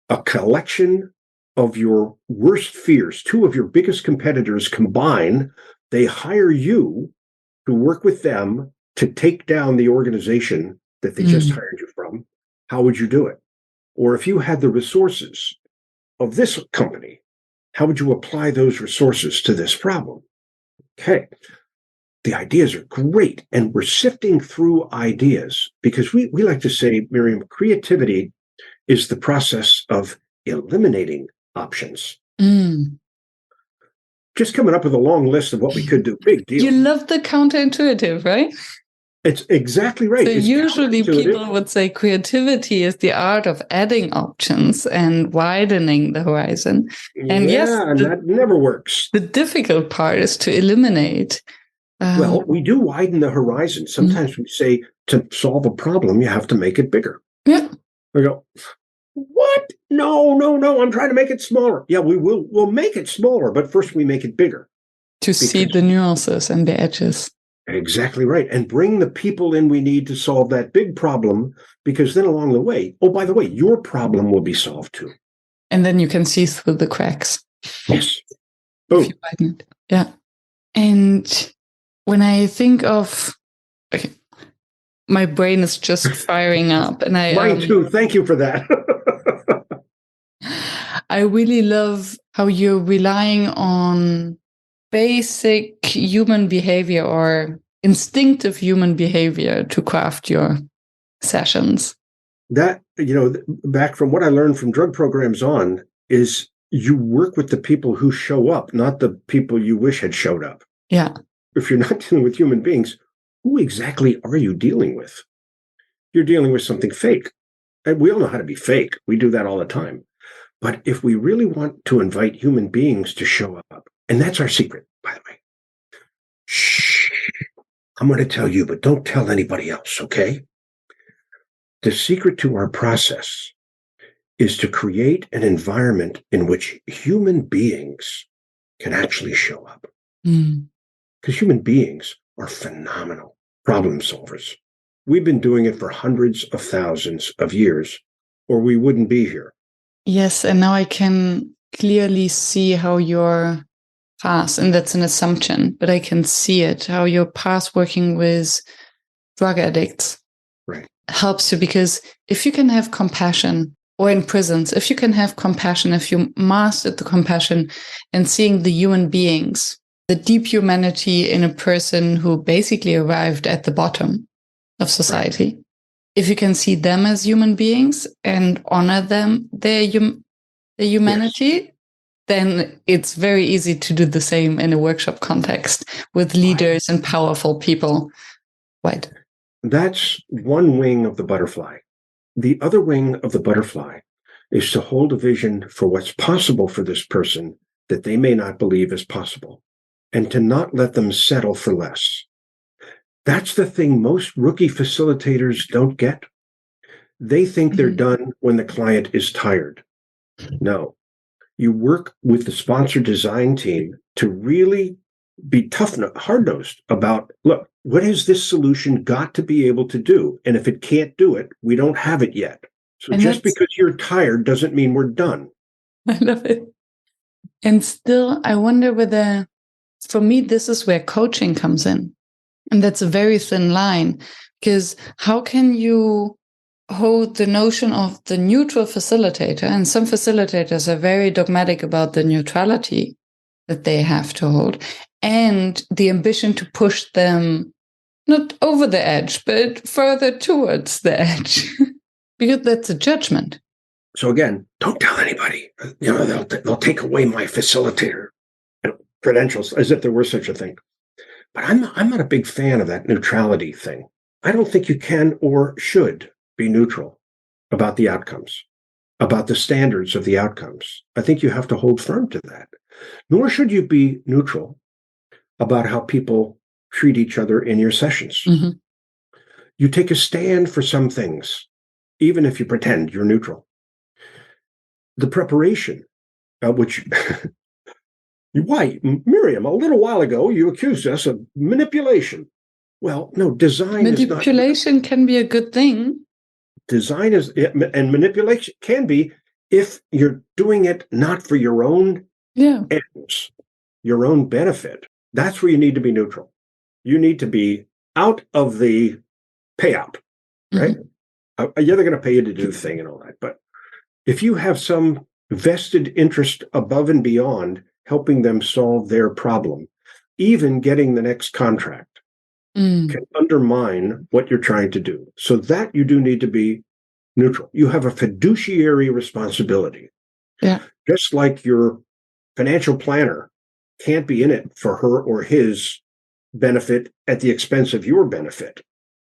a collection of your worst fears. 2 of your biggest competitors combine. They hire you to work with them to take down the organization that they just hired you from. How would you do it? Or if you had the resources of this company, how would you apply those resources to this problem? Okay. The ideas are great, and we're sifting through ideas because we like to say, Miriam, creativity is the process of eliminating options. Just coming up with a long list of what we could do. Big deal. You love the counterintuitive, right? It's exactly right. So it's usually people would say creativity is the art of adding options and widening the horizon. And that never works. The difficult part is to eliminate. Well, we do widen the horizon. Sometimes we say to solve a problem, you have to make it bigger. Yeah. We go, what? No, I'm trying to make it smaller. Yeah, we'll make it smaller, but first we make it bigger. To see the nuances and the edges. Exactly right. And bring the people in we need to solve that big problem, because then along the way, oh, by the way, your problem will be solved too. And then you can see through the cracks. Yes. Boom. Yeah. And when I think of, okay, my brain is just firing up. And Mine too. Thank you for that. I really love how you're relying on basic human behavior or instinctive human behavior to craft your sessions. That, back from what I learned from drug programs on, is you work with the people who show up, not the people you wish had showed up. Yeah. If you're not dealing with human beings, who exactly are you dealing with? You're dealing with something fake. And we all know how to be fake. We do that all the time. But if we really want to invite human beings to show up, and that's our secret, by the way. Shh. I'm going to tell you, but don't tell anybody else, okay? The secret to our process is to create an environment in which human beings can actually show up. Because human beings are phenomenal problem solvers. We've been doing it for hundreds of thousands of years, or we wouldn't be here. Yes, and now I can clearly see how your past, and that's an assumption, but I can see it, how your past working with drug addicts helps you, because if you can have compassion, or in prisons, if you can have compassion, if you mastered the compassion and seeing the human beings, the deep humanity in a person who basically arrived at the bottom of society, if you can see them as human beings and honor them, their humanity, then it's very easy to do the same in a workshop context with leaders and powerful people. Right. That's one wing of the butterfly. The other wing of the butterfly is to hold a vision for what's possible for this person that they may not believe is possible, and to not let them settle for less. That's the thing most rookie facilitators don't get. They think they're done when the client is tired. No, you work with the sponsor design team to really be tough, hard-nosed about, look, what has this solution got to be able to do? And if it can't do it, we don't have it yet. So and just because you're tired doesn't mean we're done. I love it. And still, I wonder whether, for me, this is where coaching comes in. And that's a very thin line, because how can you hold the notion of the neutral facilitator? And some facilitators are very dogmatic about the neutrality that they have to hold, and the ambition to push them not over the edge, but further towards the edge, because that's a judgment. So again, don't tell anybody. They'll take away my facilitator credentials, as if there were such a thing. But I'm not a big fan of that neutrality thing. I don't think you can or should be neutral about the outcomes, about the standards of the outcomes. I think you have to hold firm to that. Nor should you be neutral about how people treat each other in your sessions. You take a stand for some things, even if you pretend you're neutral. The preparation, which... Why, Miriam, a little while ago, you accused us of manipulation. Well, no, design is not... Manipulation can be a good thing. Design is, and manipulation can be, if you're doing it not for your own ends, your own benefit. That's where you need to be neutral. You need to be out of the payout, right? Yeah, they're going to pay you to do the thing and all that. But if you have some vested interest above and beyond helping them solve their problem, even getting the next contract can undermine what you're trying to do. So that you do need to be neutral. You have a fiduciary responsibility. Just like your financial planner can't be in it for her or his benefit at the expense of your benefit.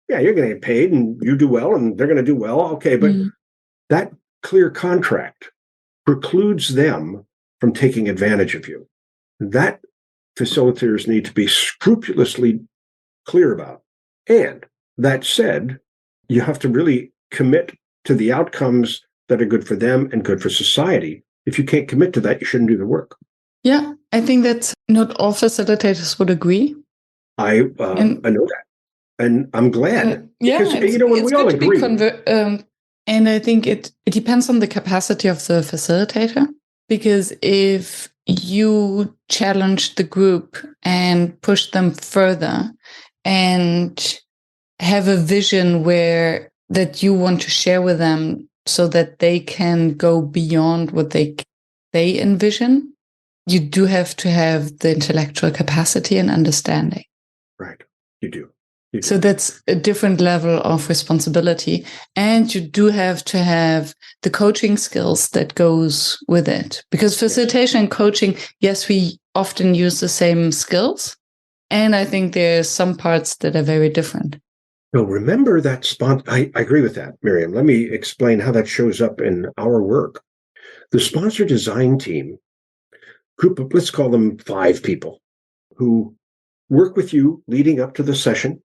Yeah, you're going to get paid and you do well and they're going to do well. Okay, but that clear contract precludes them from taking advantage of you. That facilitators need to be scrupulously clear about. And that said, you have to really commit to the outcomes that are good for them and good for society. If you can't commit to that, you shouldn't do the work. Yeah, I think that not all facilitators would agree. I know that. And I'm glad. Because, when we all agree. And I think it depends on the capacity of the facilitator. Because if you challenge the group and push them further and have a vision that you want to share with them so that they can go beyond what they envision, you do have to have the intellectual capacity and understanding. Right, you do. So that's a different level of responsibility. And you do have to have the coaching skills that goes with it. Because facilitation and coaching, yes, we often use the same skills. And I think there's some parts that are very different. No, remember that I agree with that, Miriam. Let me explain how that shows up in our work. The sponsor design team, group of, let's call them 5 people, who work with you leading up to the session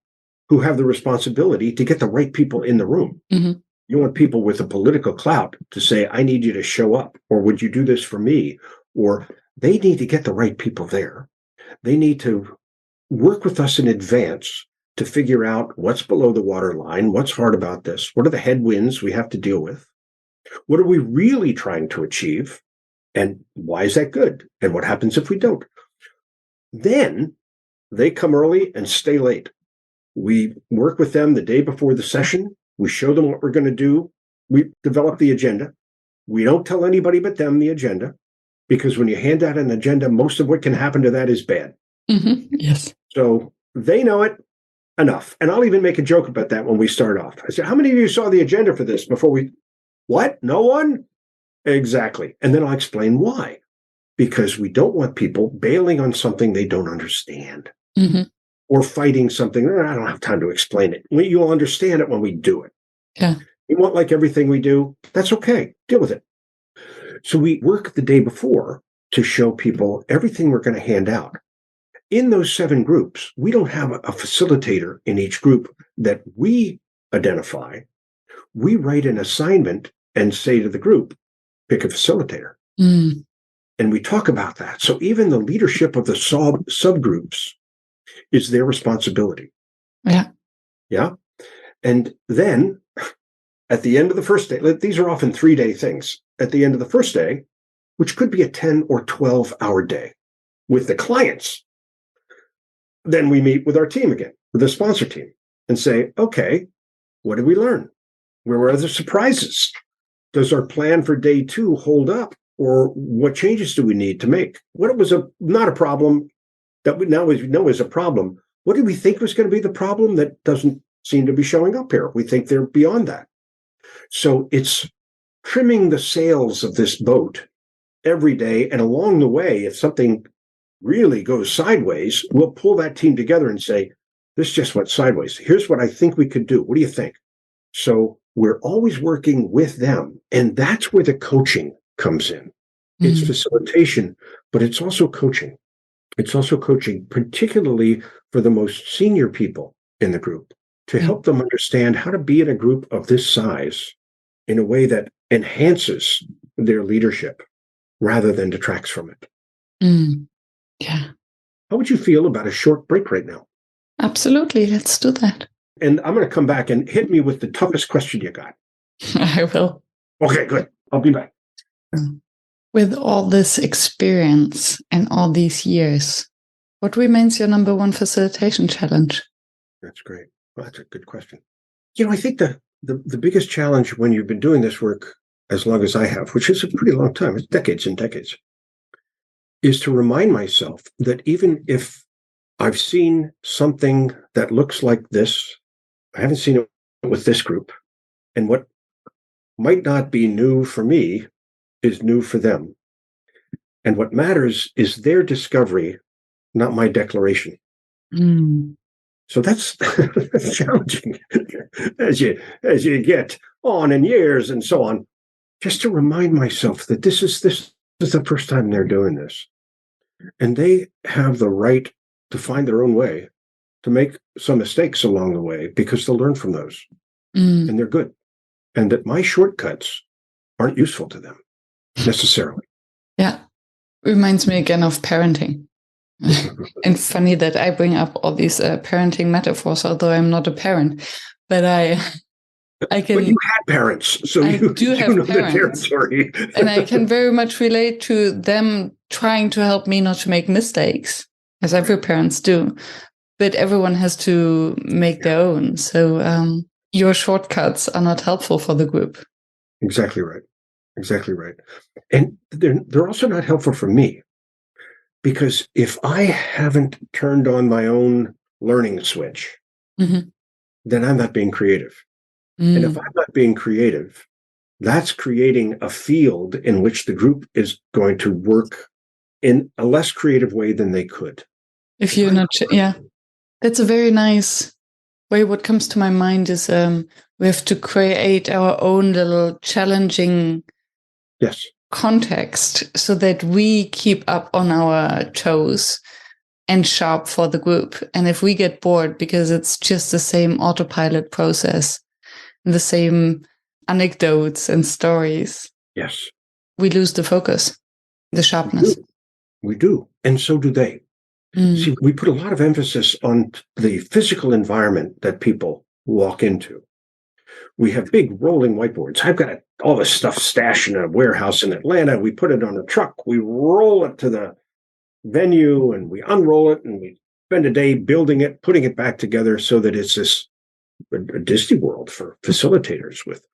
who have the responsibility to get the right people in the room. Mm-hmm. You want people with a political clout to say, I need you to show up, or would you do this for me? Or they need to get the right people there. They need to work with us in advance to figure out what's below the waterline, what's hard about this, what are the headwinds we have to deal with, what are we really trying to achieve, and why is that good, and what happens if we don't. Then they come early and stay late. We work with them the day before the session. We show them what we're going to do. We develop the agenda. We don't tell anybody but them the agenda, because when you hand out an agenda, most of what can happen to that is bad. Mm-hmm. Yes. So they know it enough. And I'll even make a joke about that when we start off. I say, how many of you saw the agenda for this before we... What? No one? Exactly. And then I'll explain why. Because we don't want people bailing on something they don't understand. Mm-hmm. Or fighting something. I don't have time to explain it. You'll understand it when we do it. Yeah. We won't like everything we do. That's okay. Deal with it. So we work the day before to show people everything we're going to hand out. In those 7 groups, we don't have a facilitator in each group that we identify. We write an assignment and say to the group, pick a facilitator. Mm. And we talk about that. So even the leadership of the subgroups is their responsibility. Yeah. Yeah. And then at the end of the first day, these are often 3-day things. At the end of the first day, which could be a 10 or 12-hour day with the clients, then we meet with our team again, with the sponsor team, and say, okay, what did we learn? Where were the surprises? Does our plan for day 2 hold up? Or what changes do we need to make? What was not a problem that we now know is a problem? What did we think was going to be the problem that doesn't seem to be showing up here? We think they're beyond that. So it's trimming the sails of this boat every day. And along the way, if something really goes sideways, we'll pull that team together and say, this just went sideways. Here's what I think we could do. What do you think? So we're always working with them. And that's where the coaching comes in. It's facilitation, but it's also coaching. It's also coaching, particularly for the most senior people in the group, to help them understand how to be in a group of this size in a way that enhances their leadership rather than detracts from it. Yeah. How would you feel about a short break right now? Absolutely. Let's do that. And I'm going to come back and hit me with the toughest question you got. I will. Okay, good. I'll be back. With all this experience and all these years, what remains your number 1 facilitation challenge? That's great. Well, that's a good question. I think the biggest challenge when you've been doing this work as long as I have, which is a pretty long time, it's decades and decades, is to remind myself that even if I've seen something that looks like this, I haven't seen it with this group, and what might not be new for me is new for them. And what matters is their discovery, not my declaration. So that's challenging as you get on in years and so on, just to remind myself that this is the first time they're doing this. And they have the right to find their own way, to make some mistakes along the way, because they'll learn from those. And they're good. And that my shortcuts aren't useful to them necessarily. Yeah. Reminds me again of parenting. And funny that I bring up all these parenting metaphors, although I'm not a parent. But I can. But you had parents, so you do have know parents. the territory. And I can very much relate to them trying to help me not to make mistakes, as every parents do. But everyone has to make their own. So your shortcuts are not helpful for the group. Exactly right. Exactly right. And they're also not helpful for me, because if I haven't turned on my own learning switch, then I'm not being creative. And if I'm not being creative, that's creating a field in which the group is going to work in a less creative way than they could. If you're not, that's a very nice way. What comes to my mind is we have to create our own little challenging context so that we keep up on our toes. and sharp for the group. And if we get bored because it's just the same autopilot process, the same anecdotes and stories, Yes, we lose the focus, the sharpness. we do. And so do they. See, we put a lot of emphasis on the physical environment that people walk into. We have big rolling whiteboards. I've got all this stuff stashed in a warehouse in Atlanta. We put it on a truck. We roll it to the venue and we unroll it and we spend a day building it, putting it back together so that it's a Disney World for facilitators with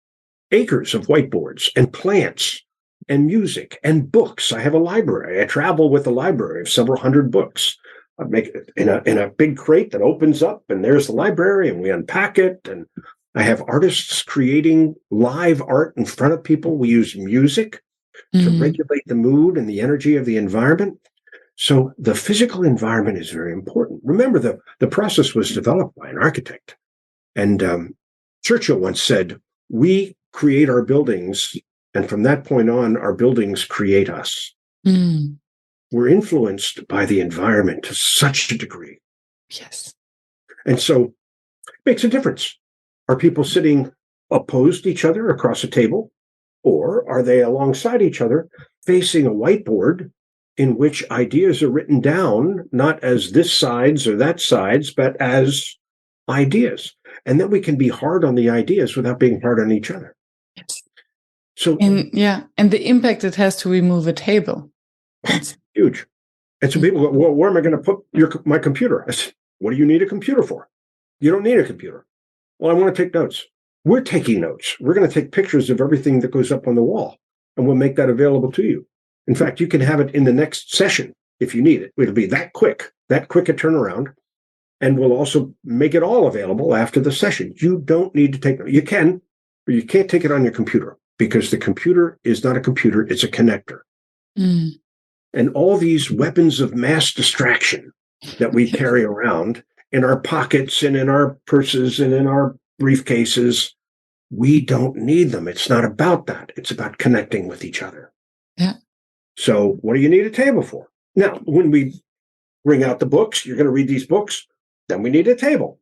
acres of whiteboards and plants and music and books. I have a library. I travel with a library of several hundred books. I make it in a big crate that opens up, and there's the library, and we unpack it. And I have artists creating live art in front of people. We use music to regulate the mood and the energy of the environment. So the physical environment is very important. Remember, the process was developed by an architect. And Churchill once said, we create our buildings, and from that point on, our buildings create us. We're influenced by the environment to such a degree. Yes. And so it makes a difference. Are people sitting opposed to each other across a table? Or are they alongside each other facing a whiteboard in which ideas are written down, not as this sides or that sides, but as ideas? And then we can be hard on the ideas without being hard on each other. Yes. So, and the impact it has to remove a table. It's huge. And so people go, well, where am I going to put my computer? I said, what do you need a computer for? You don't need a computer. Well, I want to take notes. We're taking notes. We're going to take pictures of everything that goes up on the wall, and we'll make that available to you. In fact, you can have it in the next session if you need it. It'll be that quick a turnaround, and we'll also make it all available after the session. You don't need to take it. You can, but you can't take it on your computer because the computer is not a computer. It's a connector. And all these weapons of mass distraction that we carry around in our pockets and in our purses and in our briefcases, we don't need them. It's not about that. It's about connecting with each other. Yeah. So what do you need a table for? Now, when we bring out the books, you're going to read these books, then we need a table.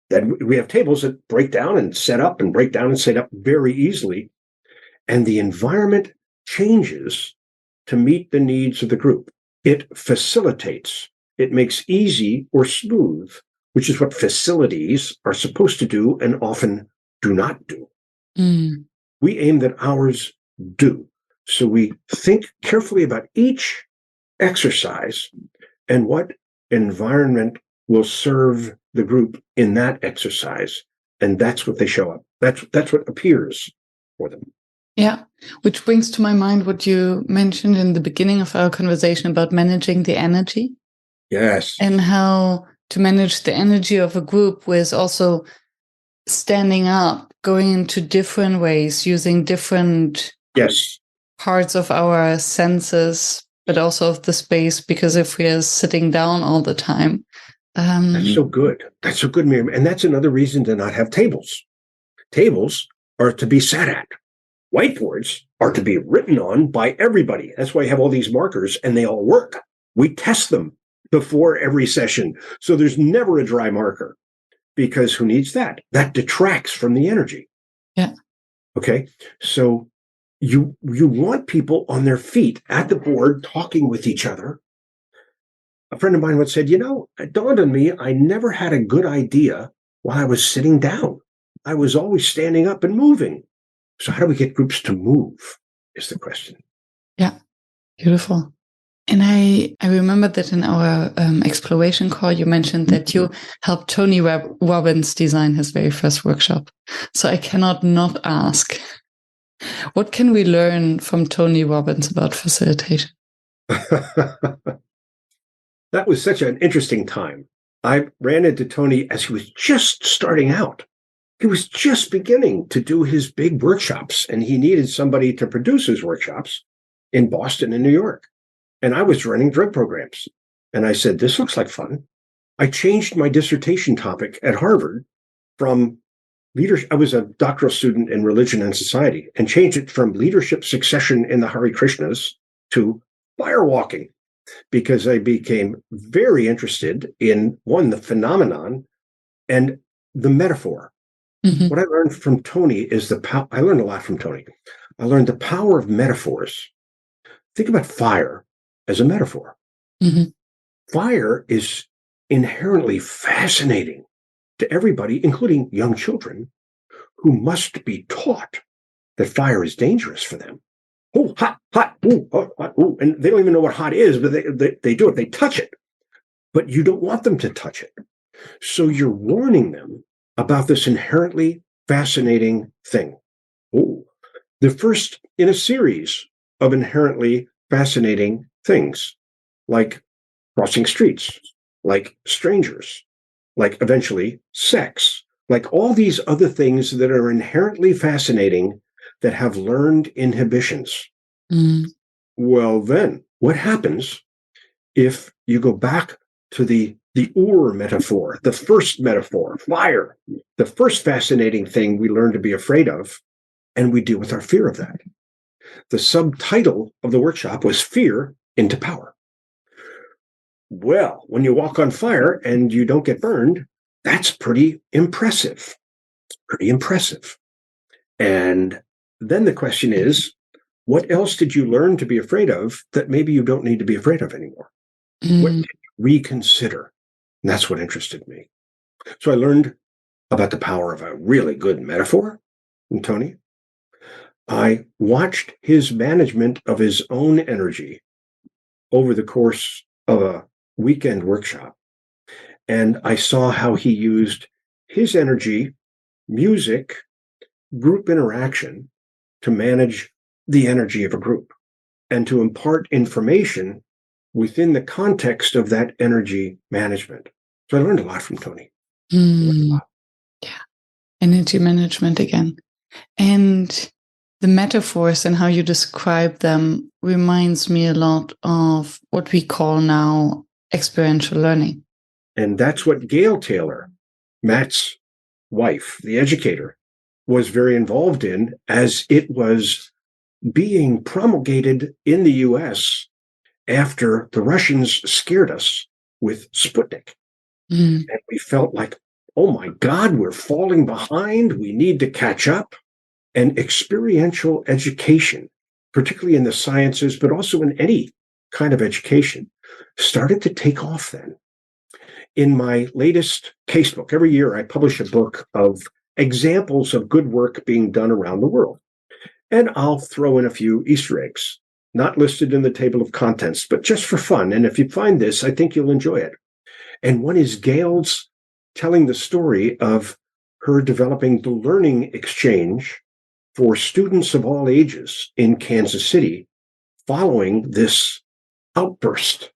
Then we have tables that break down and set up and break down and set up very easily. And the environment changes to meet the needs of the group. It facilitates. It makes easy or smooth, which is what facilities are supposed to do and often do not do. We aim that ours do. So we think carefully about each exercise and what environment will serve the group in that exercise. And that's what they show up. That's what appears for them. Yeah, which brings to my mind what you mentioned in the beginning of our conversation about managing the energy. Yes. And how to manage the energy of a group with also standing up, going into different ways, using different parts of our senses, but also of the space, because if we are sitting down all the time. That's so good. That's so good, Miriam. And that's another reason to not have tables. Tables are to be sat at. Whiteboards are to be written on by everybody. That's why I have all these markers, and they all work. We test them before every session. So there's never a dry marker, because who needs that? That detracts from the energy. Yeah. Okay. So you want people on their feet at the board talking with each other. A friend of mine once said, it dawned on me, I never had a good idea while I was sitting down. I was always standing up and moving. So how do we get groups to move is the question. Yeah. Beautiful. And I remember that in our exploration call, you mentioned that you helped Tony Robbins design his very first workshop. So I cannot not ask, what can we learn from Tony Robbins about facilitation? That was such an interesting time. I ran into Tony as he was just starting out. He was just beginning to do his big workshops, and he needed somebody to produce his workshops in Boston and New York. And I was running drug programs. And I said, this looks like fun. I changed my dissertation topic at Harvard from leadership. I was a doctoral student in religion and society, and changed it from leadership succession in the Hare Krishnas to firewalking. because I became very interested in, one, the phenomenon and the metaphor. Mm-hmm. What I learned from Tony is I learned a lot from Tony. I learned the power of metaphors. Think about fire as a metaphor. Mm-hmm. Fire is inherently fascinating to everybody, including young children, who must be taught that fire is dangerous for them. Oh, hot, hot, ooh, hot, hot, ooh. And they don't even know what hot is, but they do it. They touch it. But you don't want them to touch it. So you're warning them about this inherently fascinating thing. Oh, the first in a series of inherently fascinating things, like crossing streets, like strangers, like eventually sex, like all these other things that are inherently fascinating that have learned inhibitions. Mm. Well, then what happens if you go back to the metaphor, the first metaphor, fire, the first fascinating thing we learn to be afraid of, and we deal with our fear of that? The subtitle of the workshop was Fear into Power. Well, when you walk on fire and you don't get burned, that's pretty impressive. Pretty impressive. And then the question is, what else did you learn to be afraid of that maybe you don't need to be afraid of anymore? What did you reconsider? And that's what interested me. So I learned about the power of a really good metaphor from Tony. I watched his management of his own energy over the course of a weekend workshop. And I saw how he used his energy, music, group interaction to manage the energy of a group and to impart information within the context of that energy management. So I learned a lot from Tony. Yeah. Energy management again. And the metaphors and how you describe them reminds me a lot of what we call now experiential learning. And that's what Gail Taylor, Matt's wife, the educator, was very involved in as it was being promulgated in the US after the Russians scared us with Sputnik. And we felt like, oh my God, we're falling behind. We need to catch up. And experiential education, particularly in the sciences, but also in any kind of education, started to take off then. In my latest casebook, every year I publish a book of examples of good work being done around the world. And I'll throw in a few Easter eggs, not listed in the table of contents, but just for fun. And if you find this, I think you'll enjoy it. And one is Gail's telling the story of her developing the learning exchange for students of all ages in Kansas City following this outburst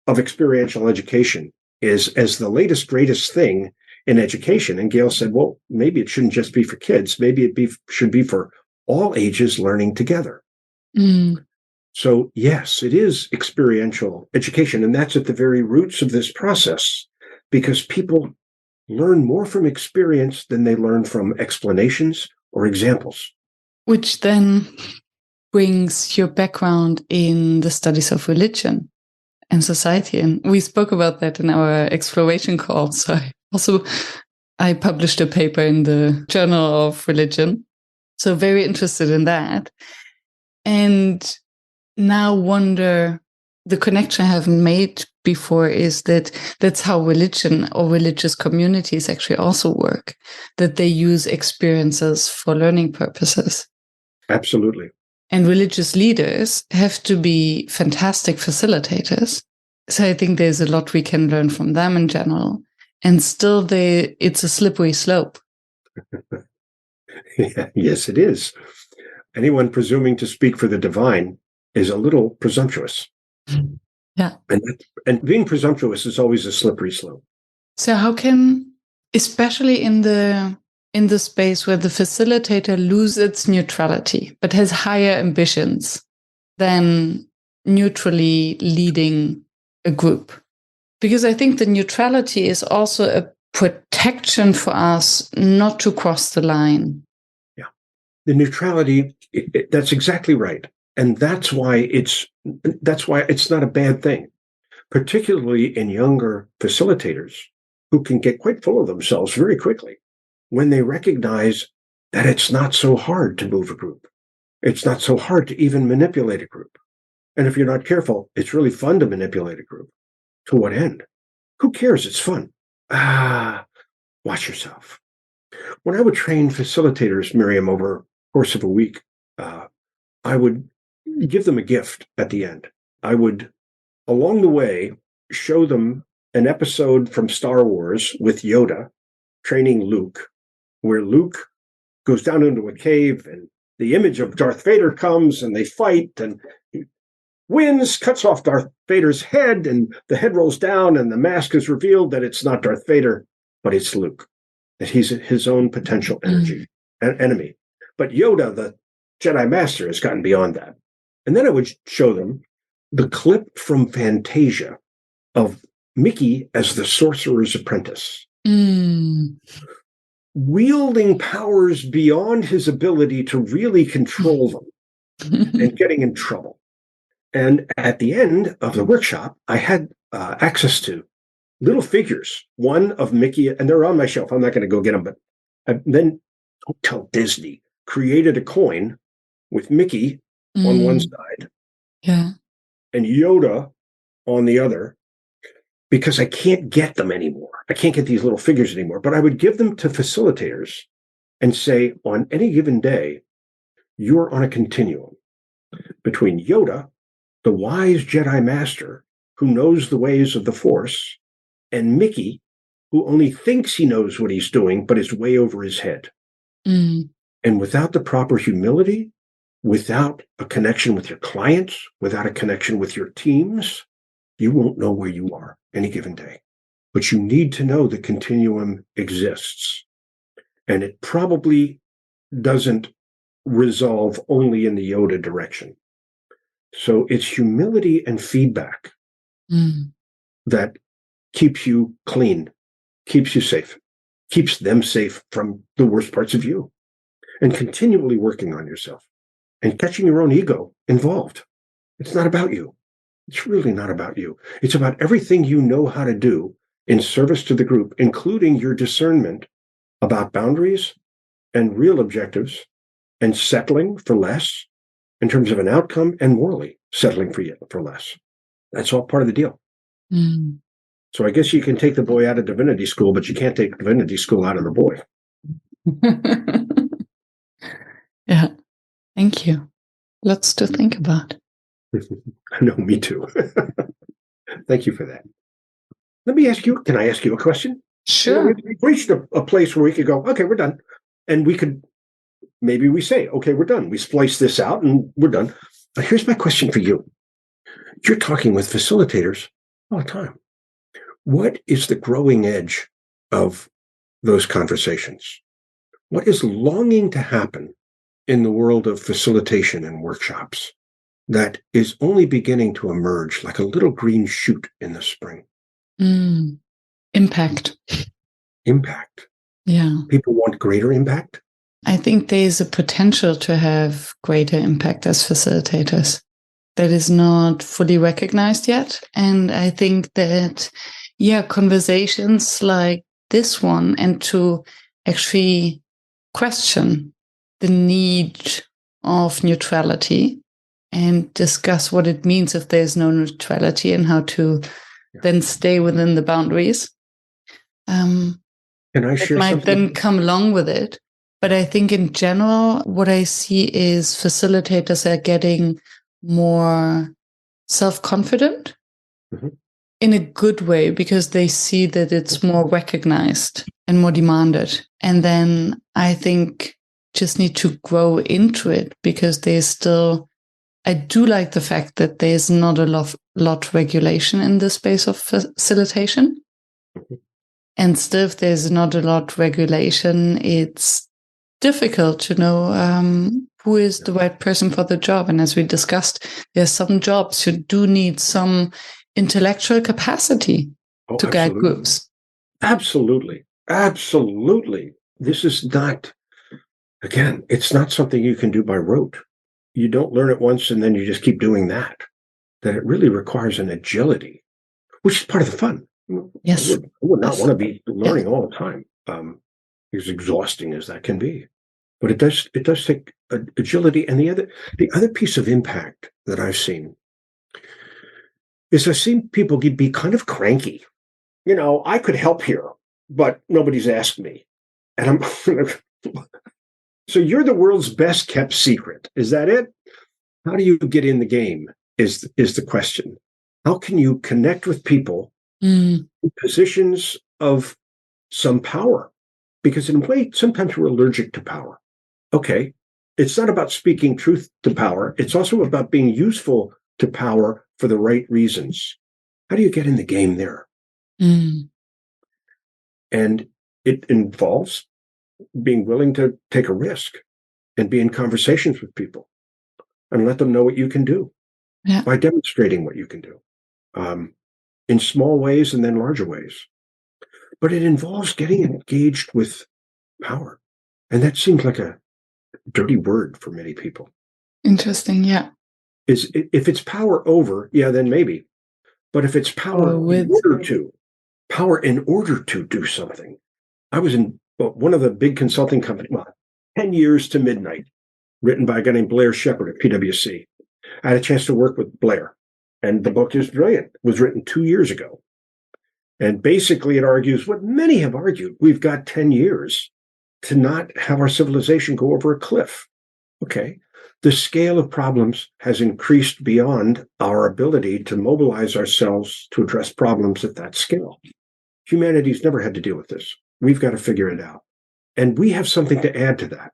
of experiential education is as the latest, greatest thing in education. And Gail said, well, maybe it shouldn't just be for kids. Maybe it should be for all ages learning together. So yes, it is experiential education. And that's at the very roots of this process, because people learn more from experience than they learn from explanations or examples. Which then brings your background in the studies of religion and society. And we spoke about that in our exploration call. So I published a paper in the Journal of Religion. So very interested in that. And now wonder, the connection I haven't made before is that that's how religion or religious communities actually also work, that they use experiences for learning purposes. Absolutely. And religious leaders have to be fantastic facilitators. So I think there's a lot we can learn from them in general. And still it's a slippery slope. Yes, it is. Anyone presuming to speak for the divine is a little presumptuous. Yeah. And being presumptuous is always a slippery slope. So how can, especially in the space where the facilitator loses its neutrality, but has higher ambitions than neutrally leading a group? Because I think the neutrality is also a protection for us not to cross the line. Yeah. The neutrality, that's exactly right. And that's why it's not a bad thing. particularly in younger facilitators who can get quite full of themselves very quickly when they recognize that it's not so hard to move a group. It's not so hard to even manipulate a group. And if you're not careful, it's really fun to manipulate a group. To what end? Who cares? It's fun. Watch yourself. When I would train facilitators, Miriam, over the course of a week, I would give them a gift at the end. I would, along the way, show them an episode from Star Wars with Yoda training Luke, where Luke goes down into a cave and the image of Darth Vader comes and they fight and he wins, cuts off Darth Vader's head, and the head rolls down and the mask is revealed that it's not Darth Vader, but it's Luke, that he's his own potential enemy. But Yoda, the Jedi Master, has gotten beyond that. And then I would show them the clip from Fantasia of Mickey as the Sorcerer's Apprentice, wielding powers beyond his ability to really control them and getting in trouble. And at the end of the workshop, I had access to little figures, one of Mickey, and they're on my shelf. I'm not going to go get them, but then don't tell Disney, created a coin with Mickey on one side and Yoda on the other, because I can't get them anymore. I can't get these little figures anymore, but I would give them to facilitators and say, on any given day, you're on a continuum between Yoda, the wise Jedi Master who knows the ways of the Force, and Mickey, who only thinks he knows what he's doing, but is way over his head. And without the proper humility, without a connection with your clients, without a connection with your teams, you won't know where you are any given day. But you need to know the continuum exists. And it probably doesn't resolve only in the Yoda direction. So it's humility and feedback that keeps you clean, keeps you safe, keeps them safe from the worst parts of you, and continually working on yourself and catching your own ego involved. It's not about you. It's really not about you. It's about everything you know how to do in service to the group, including your discernment about boundaries and real objectives and settling for less in terms of an outcome and morally settling for less. That's all part of the deal. So I guess you can take the boy out of divinity school, but you can't take divinity school out of the boy. Yeah. Thank you. Lots to think about. I know, me too. Thank you for that. Let me ask you, can I ask you a question? Sure. We've reached a place where we could go, okay, we're done. And maybe we say, okay, we're done. We splice this out and we're done. But here's my question for you. You're talking with facilitators all the time. What is the growing edge of those conversations? What is longing to happen in the world of facilitation and workshops that is only beginning to emerge like a little green shoot in the spring? Impact. Impact. Yeah. People want greater impact? I think there's a potential to have greater impact as facilitators that is not fully recognized yet. And I think that, conversations like this one, and to actually question the need of neutrality and discuss what it means if there's no neutrality and how to then stay within the boundaries. Can I share it might something? then come along with it. But I think in general, what I see is facilitators are getting more self-confident in a good way, because they see that it's more recognized and more demanded. And then I think just need to grow into it, because I do like the fact that there's not a lot regulation in the space of facilitation. And still, if there's not a lot regulation, it's difficult to know who is the right person for the job. And as we discussed, there's some jobs who do need some intellectual capacity to guide groups. Absolutely. Absolutely. This is not, again, it's not something you can do by rote. You don't learn it once and then you just keep doing that. That it really requires an agility which is part of the fun. Yes. I would not Yes. want to be learning all the time, as exhausting as that can be. But it does take agility. And the other piece of impact that I've seen is I've seen people be kind of cranky. I could help here, but nobody's asked me. And I'm so you're the world's best kept secret. Is that it? How do you get in the game is the question. How can you connect with people in positions of some power? Because in a way, sometimes we're allergic to power. Okay, it's not about speaking truth to power. It's also about being useful to power for the right reasons. How do you get in the game there? And it involves being willing to take a risk and be in conversations with people and let them know what you can do by demonstrating what you can do in small ways and then larger ways. But it involves getting engaged with power. And that seems like a dirty word for many people. Interesting, yeah. If it's power over, then maybe. But if it's power in order to do something. I was in one of the big consulting companies, 10 Years to Midnight, written by a guy named Blair Shepard at PwC. I had a chance to work with Blair, and the book is brilliant. It was written 2 years ago. And basically it argues what many have argued. We've got 10 years to not have our civilization go over a cliff. Okay. The scale of problems has increased beyond our ability to mobilize ourselves to address problems at that scale. Humanity's never had to deal with this. We've got to figure it out. And we have something to add to that.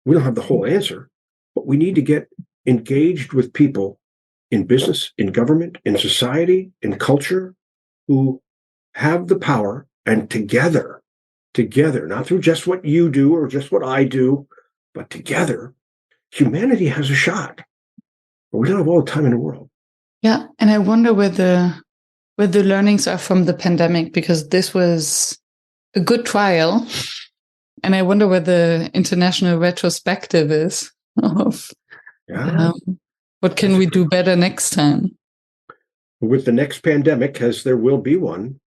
We don't have the whole answer, but we need to get engaged with people in business, in government, in society, in culture, who have the power, and together, not through just what you do or just what I do, but together, humanity has a shot. But we don't have all the time in the world. Yeah, and I wonder where the learnings are from the pandemic, because this was a good trial. And I wonder where the international retrospective is of what can we do better next time? With the next pandemic, as there will be one.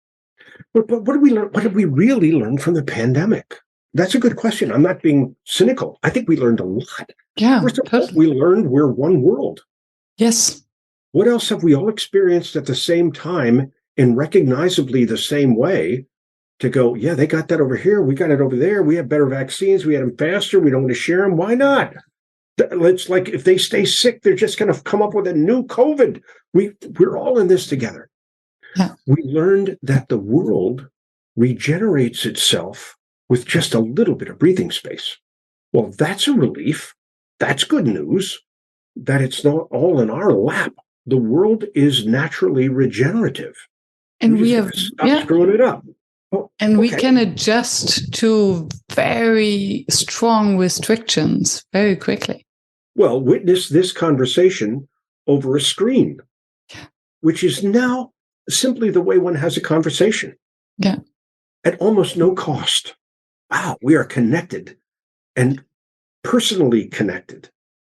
But what did we learn? What did we really learn from the pandemic? That's a good question. I'm not being cynical. I think we learned a lot. Yeah, first of all, we learned we're one world. Yes. What else have we all experienced at the same time in recognizably the same way to go, they got that over here. We got it over there. We have better vaccines. We had them faster. We don't want to share them. Why not? It's like if they stay sick, they're just going to come up with a new COVID. We're all in this together. Yeah. We learned that the world regenerates itself with just a little bit of breathing space. Well, that's a relief. That's good news that it's not all in our lap. The world is naturally regenerative. And we have stop screwing it up. And we can adjust to very strong restrictions very quickly. Well, witness this conversation over a screen, which is now simply the way one has a conversation. Yeah. At almost no cost. Wow, we are connected and personally connected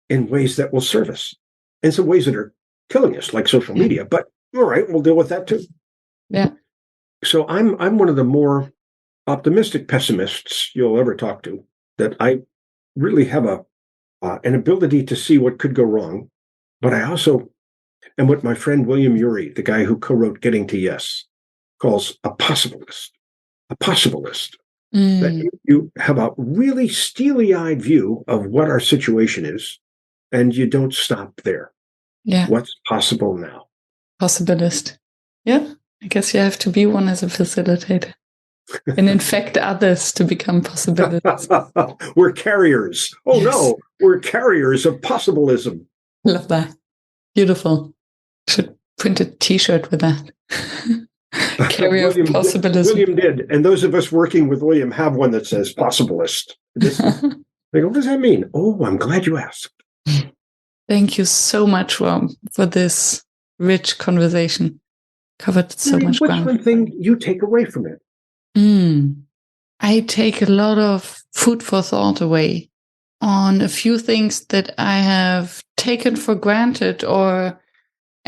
in ways that will serve us. And some ways that are killing us, like social media. But all right, we'll deal with that too. Yeah. So I'm one of the more optimistic pessimists you'll ever talk to, that I really have an ability to see what could go wrong. But I also am what my friend William Ury, the guy who co-wrote Getting to Yes, calls a possibilist. A possibilist. That you have a really steely-eyed view of what our situation is, and you don't stop there. Yeah. What's possible now? Possibilist. Yeah. I guess you have to be one as a facilitator and infect others to become possibilists. We're carriers. Oh, yes. No, we're carriers of possibilism. Love that. Beautiful. Should print a T-shirt with that. Carrier of possibilism. William did. And those of us working with William have one that says possibilist. What does that mean? Oh, I'm glad you asked. Thank you so much, Rob, for this rich conversation. Covered so much ground. What's one thing you take away from it? I take a lot of food for thought away on a few things that I have taken for granted and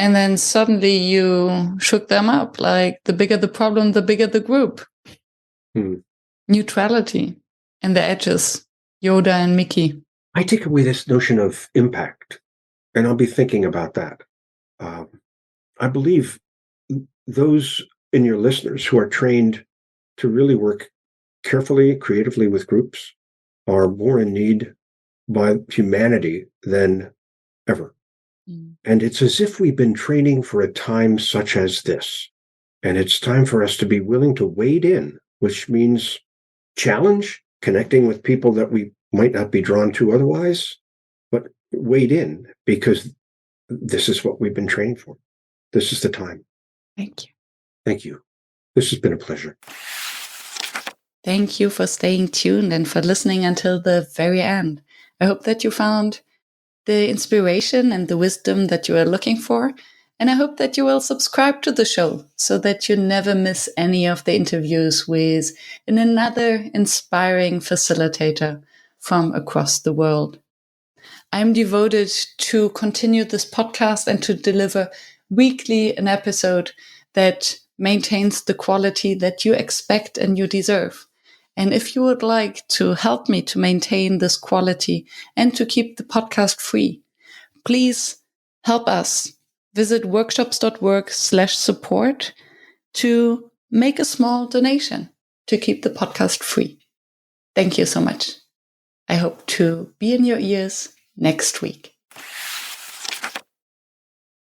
And then suddenly you shook them up. Like, the bigger the problem, the bigger the group. Neutrality and the edges. Yoda and Mickey. I take away this notion of impact, and I'll be thinking about that. I believe those in your listeners who are trained to really work carefully, creatively with groups are more in need by humanity than ever. And it's as if we've been training for a time such as this. And it's time for us to be willing to wade in, which means challenge, connecting with people that we might not be drawn to otherwise, but wade in because this is what we've been training for. This is the time. Thank you. Thank you. This has been a pleasure. Thank you for staying tuned and for listening until the very end. I hope that you found the inspiration and the wisdom that you are looking for. And I hope that you will subscribe to the show so that you never miss any of the interviews with another inspiring facilitator from across the world. I'm devoted to continue this podcast and to deliver weekly an episode that maintains the quality that you expect and you deserve. And if you would like to help me to maintain this quality and to keep the podcast free, please help us. Visit workshops.work/support to make a small donation to keep the podcast free. Thank you so much. I hope to be in your ears next week.